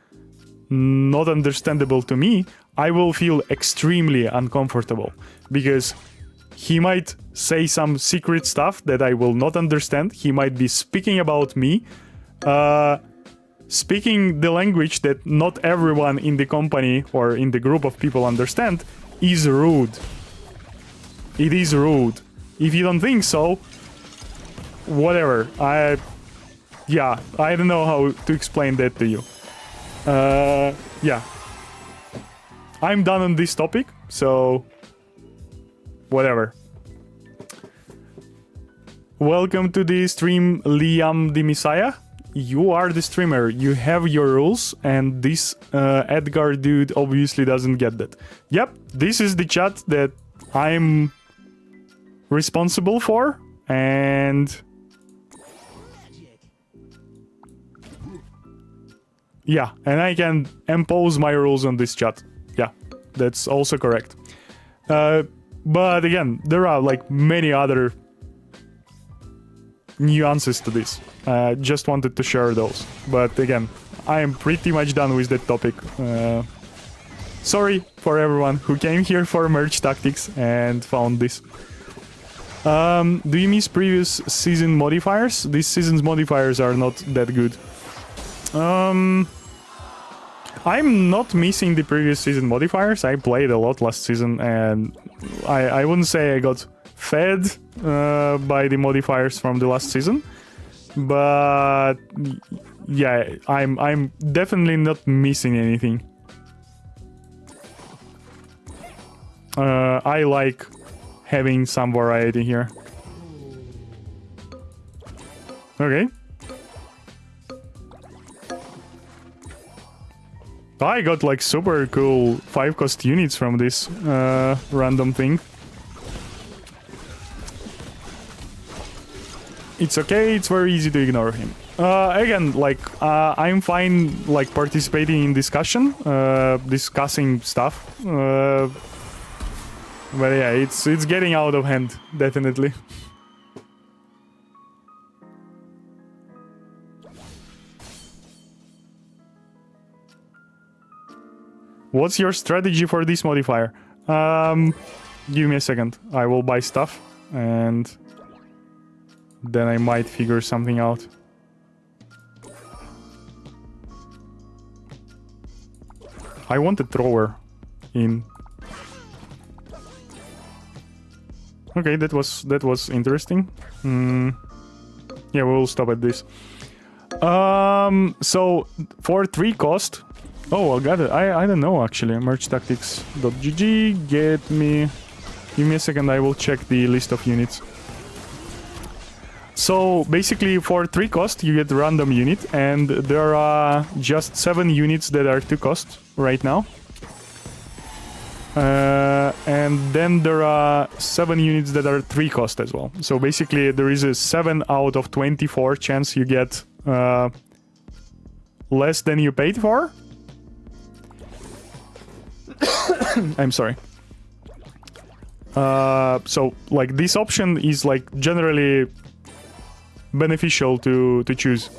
not understandable to me, I will feel extremely uncomfortable, because He might say some secret stuff that I will not understand. He might be speaking about me. Speaking the language that not everyone in the company or in the group of people understand is rude. It is rude. If you don't think so, whatever. Yeah, I don't know how to explain that to you. Yeah. I'm done on this topic, so whatever. Welcome to the stream, Liam the Messiah. You are the streamer, you have your rules, and this Edgar dude obviously doesn't get that. Yep, this is the chat that I'm responsible for, and yeah, and I can impose my rules on this chat. Yeah, that's also correct. But again, there are like many other nuances to this. Just wanted to share those. But again, I am pretty much done with that topic. Sorry for everyone who came here for merge tactics and found this. Do you miss previous season modifiers? This season's modifiers are not that good. I'm not missing the previous season modifiers. I played a lot last season, and I wouldn't say I got fed by the modifiers from the last season, but yeah, I'm definitely not missing anything. I like having some variety here. Okay. I got like super cool 5-cost units from this random thing. It's okay, it's very easy to ignore him. Again, like, I'm fine, like, participating in discussion, discussing stuff. But yeah, it's getting out of hand, definitely. What's your strategy for this modifier? Give me a second. I will buy stuff, and then I might figure something out. I want a thrower in. Okay, that was interesting. Yeah, we'll stop at this. So for 3 cost. Oh, I got it. I don't know actually. Merchtactics.gg. Give me a second. I will check the list of units. So basically, for 3 cost, you get a random unit, and there are just 7 units that are 2 cost right now. And then there are 7 units that are 3 cost as well. So basically, there is a 7 out of 24 chance you get less than you paid for. I'm sorry. So like this option is like generally beneficial to choose.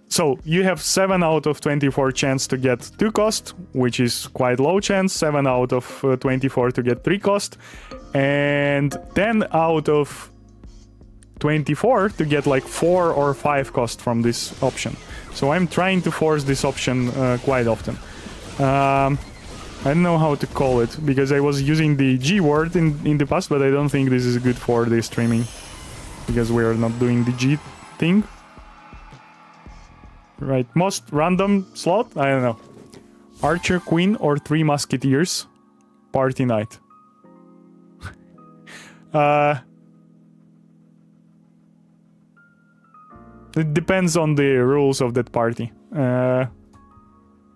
So you have 7 out of 24 chance to get 2 cost, which is quite low chance. 7 out of 24 to get 3 cost, and 10 out of 24 to get like 4 or 5 cost from this option. So I'm trying to force this option quite often. I don't know how to call it, because I was using the G word in the past, but I don't think this is good for the streaming, because we are not doing the G thing. Right, most random slot? I don't know. Archer, Queen, or 3 Musketeers. Party night. It depends on the rules of that party. And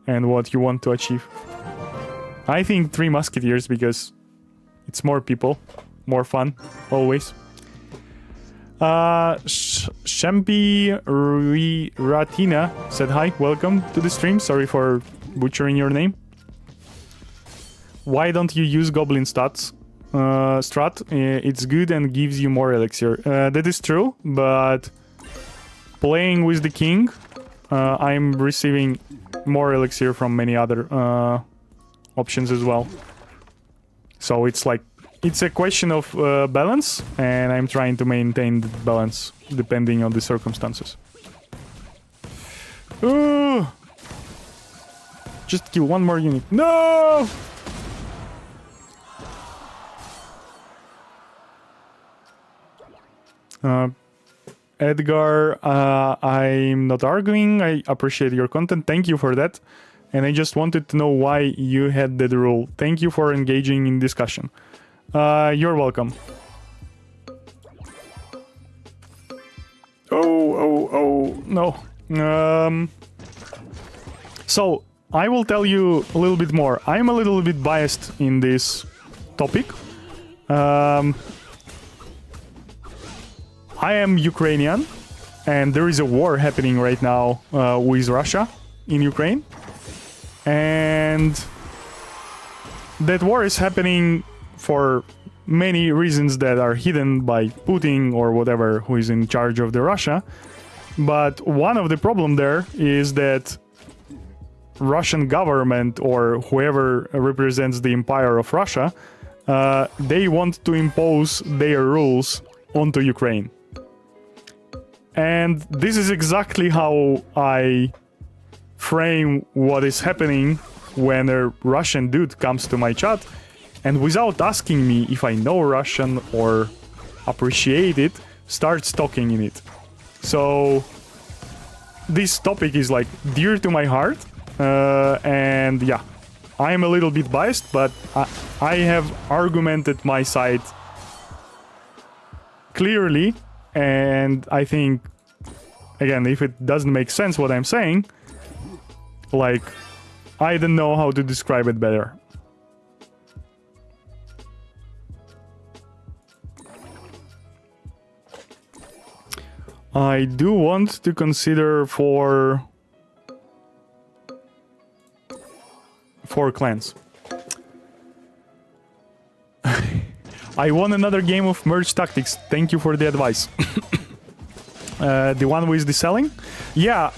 what you want to achieve. I think 3 Musketeers, because it's more people, more fun, always. Shampi Ratina said hi, welcome to the stream. Sorry for butchering your name. Why don't you use Goblin strat? It's good and gives you more elixir. That is true, but playing with the king, I'm receiving more elixir from many other options as well. So it's like, it's a question of balance, and I'm trying to maintain the balance depending on the circumstances. Just kill one more unit. No! Edgar, I'm not arguing. I appreciate your content. Thank you for that. And I just wanted to know why you had that rule. Thank you for engaging in discussion. You're welcome. Oh, no. So, I will tell you a little bit more. I'm a little bit biased in this topic. I am Ukrainian, and there is a war happening right now with Russia in Ukraine. And that war is happening for many reasons that are hidden by Putin or whatever who is in charge of the Russia. But one of the problem there is that Russian government or whoever represents the empire of Russia, they want to impose their rules onto Ukraine. And this is exactly how I frame what is happening when a Russian dude comes to my chat and without asking me if I know Russian or appreciate it, starts talking in it. So this topic is like dear to my heart, and yeah, I am a little bit biased, but I have argumented my side clearly, and I think, again, if it doesn't make sense what I'm saying, like, I don't know how to describe it better. I do want to consider for clans. I won another game of Merge Tactics. Thank you for the advice. The one with the selling? Yeah,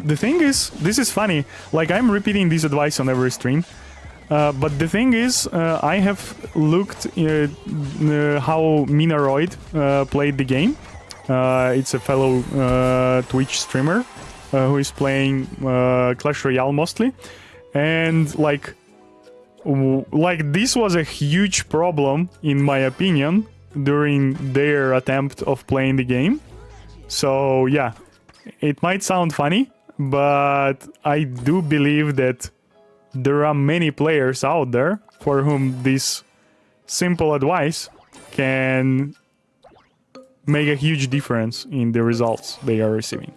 the thing is, this is funny. Like, I'm repeating this advice on every stream. But the thing is, I have looked how Minaroid played the game. It's a fellow Twitch streamer who is playing Clash Royale mostly. And like this was a huge problem, in my opinion, during their attempt of playing the game. So yeah, it might sound funny, but I do believe that there are many players out there for whom this simple advice can make a huge difference in the results they are receiving.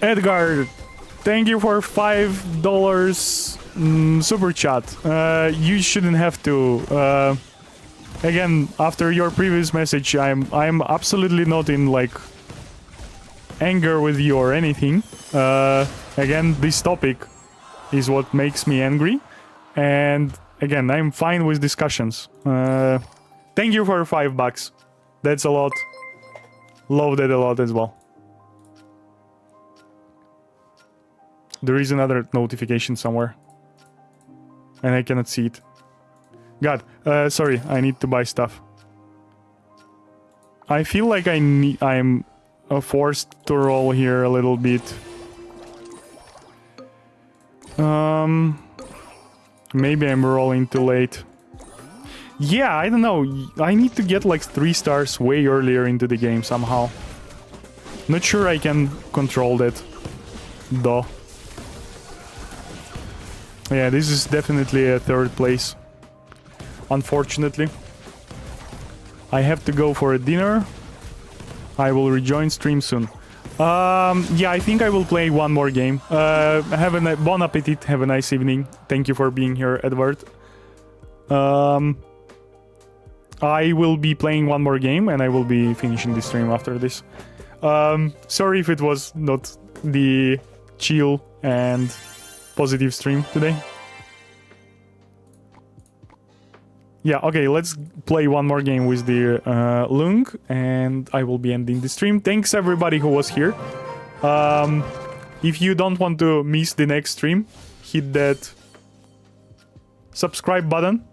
Edgar, thank you for $5 super chat. You shouldn't have to. Again, after your previous message, I'm absolutely not in like anger with you or anything. Again, this topic is what makes me angry, and again, I'm fine with discussions. Thank you for $5. That's a lot. Love that a lot as well. There is another notification somewhere, and I cannot see it. God, sorry, I need to buy stuff. I feel like I'm forced to roll here a little bit. Maybe I'm rolling too late. Yeah, I don't know. I need to get like 3 stars way earlier into the game somehow. Not sure I can control that, though. Yeah, this is definitely a 3rd place. Unfortunately. I have to go for a dinner. I will rejoin stream soon. Yeah, I think I will play one more game. Have a bon appetit, have a nice evening. Thank you for being here, Edward. I will be playing one more game and I will be finishing the stream after this. Sorry if it was not the chill and positive stream today. Yeah, okay, let's play one more game with the Lung, and I will be ending the stream. Thanks everybody who was here. if you don't want to miss the next stream, hit that subscribe button.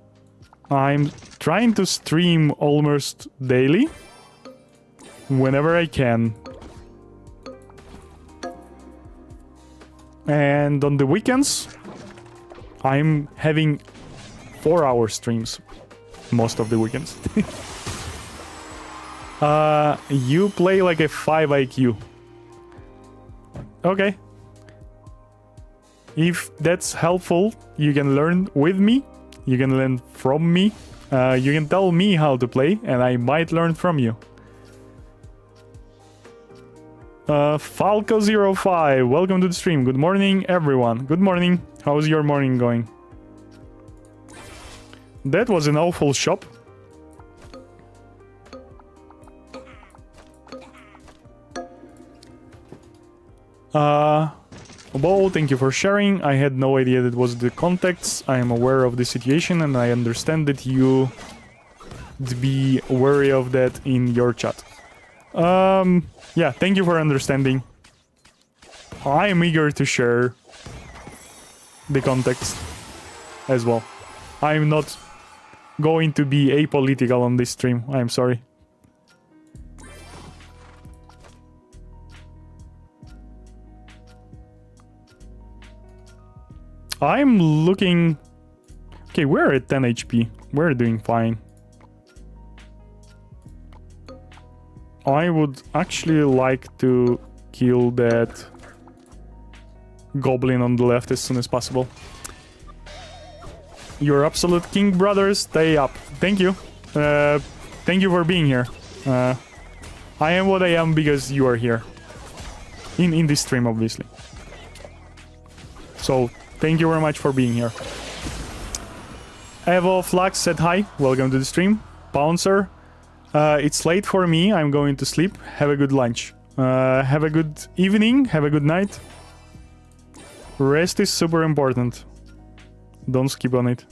I'm trying to stream almost daily, whenever I can. And on the weekends, I'm having 4-hour streams most of the weekends. You play like a 5 IQ. Okay. If that's helpful, you can learn with me. You can learn from me. You can tell me how to play, and I might learn from you. Falco05, welcome to the stream. Good morning, everyone. Good morning. How's your morning going? That was an awful shop. Bo, thank you for sharing. I had no idea that was the context. I am aware of the situation and I understand that you be wary of that in your chat. Yeah, thank you for understanding. I am eager to share the context as well. I'm not going to be apolitical on this stream. I'm sorry. I'm looking... Okay, we're at 10 HP. We're doing fine. I would actually like to kill that goblin on the left as soon as possible. You're absolute king, brother. Stay up. Thank you. Thank you for being here. I am what I am because you are here. In this stream, obviously. So, thank you very much for being here. Evo Flux said hi. Welcome to the stream. Pouncer. It's late for me. I'm going to sleep. Have a good lunch. Have a good evening. Have a good night. Rest is super important. Don't skip on it.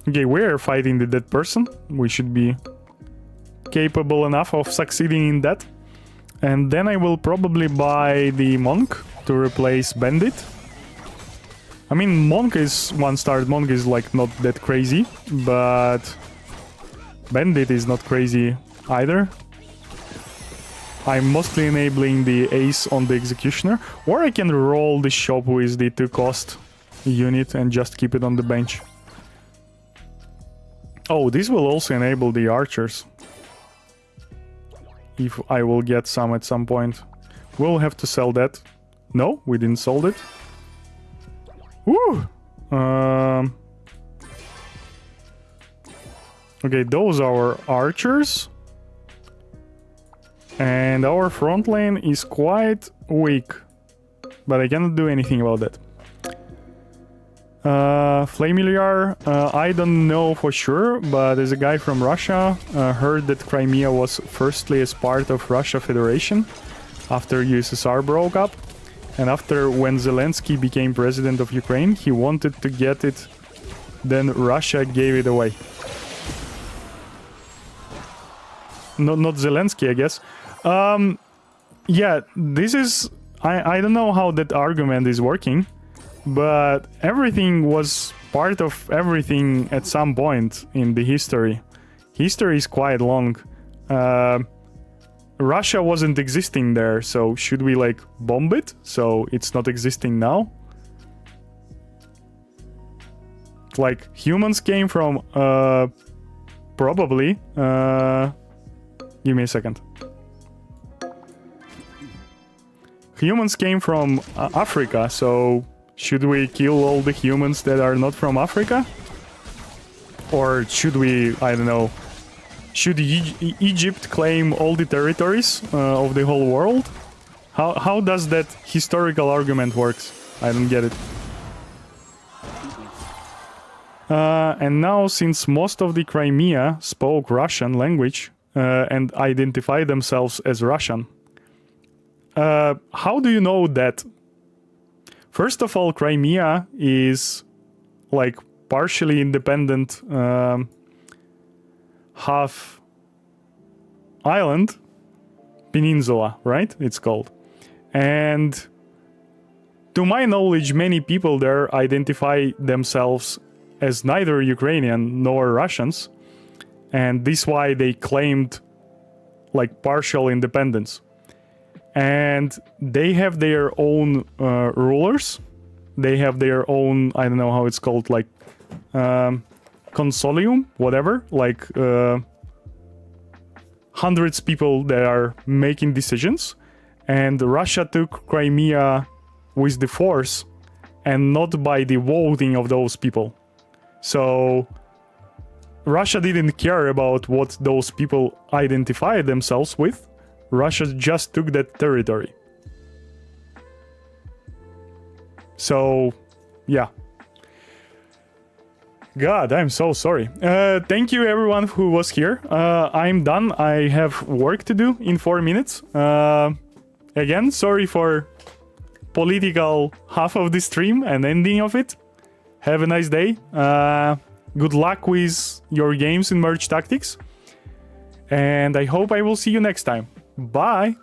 Okay, we're fighting the dead person. We should be capable enough of succeeding in that. And then I will probably buy the monk to replace bandit. I mean, monk is one-star. Monk is like not that crazy, but bandit is not crazy either. I'm mostly enabling the ace on the executioner, or I can roll the shop with the 2-cost unit and just keep it on the bench. Oh, this will also enable the archers. If I will get some at some point. We'll have to sell that. No, we didn't sell it. Woo! Okay, those are archers. And our front lane is quite weak. But I cannot do anything about that. Flameliar, I don't know for sure, but there's a guy from Russia heard that Crimea was firstly as part of Russia Federation after USSR broke up, and after when Zelensky became president of Ukraine, he wanted to get it, then Russia gave it away. Not Zelensky, I guess. Yeah, this is... I don't know how that argument is working. But everything was part of everything at some point in the history. History is quite long. Russia wasn't existing there, so should we like bomb it so it's not existing now? Like humans came from probably give me a second. Humans came from Africa, so should we kill all the humans that are not from Africa? Or should we, I don't know, should Egypt claim all the territories of the whole world? How does that historical argument works? I don't get it. And now, since most of the Crimea spoke Russian language and identify themselves as Russian, how do you know that? First of all, Crimea is like partially independent half island, peninsula, right? It's called. And to my knowledge, many people there identify themselves as neither Ukrainian nor Russians. And this is why they claimed like partial independence. And they have their own rulers. They have their own, I don't know how it's called, like consolium, whatever, like hundreds of people that are making decisions. And Russia took Crimea with the force and not by the voting of those people. So Russia didn't care about what those people identified themselves with. Russia just took that territory. So, yeah. God, I'm so sorry. Thank you everyone who was here. I'm done. I have work to do in 4 minutes. Again, sorry for political half of the stream and ending of it. Have a nice day. Good luck with your games in Merge Tactics. And I hope I will see you next time. Bye!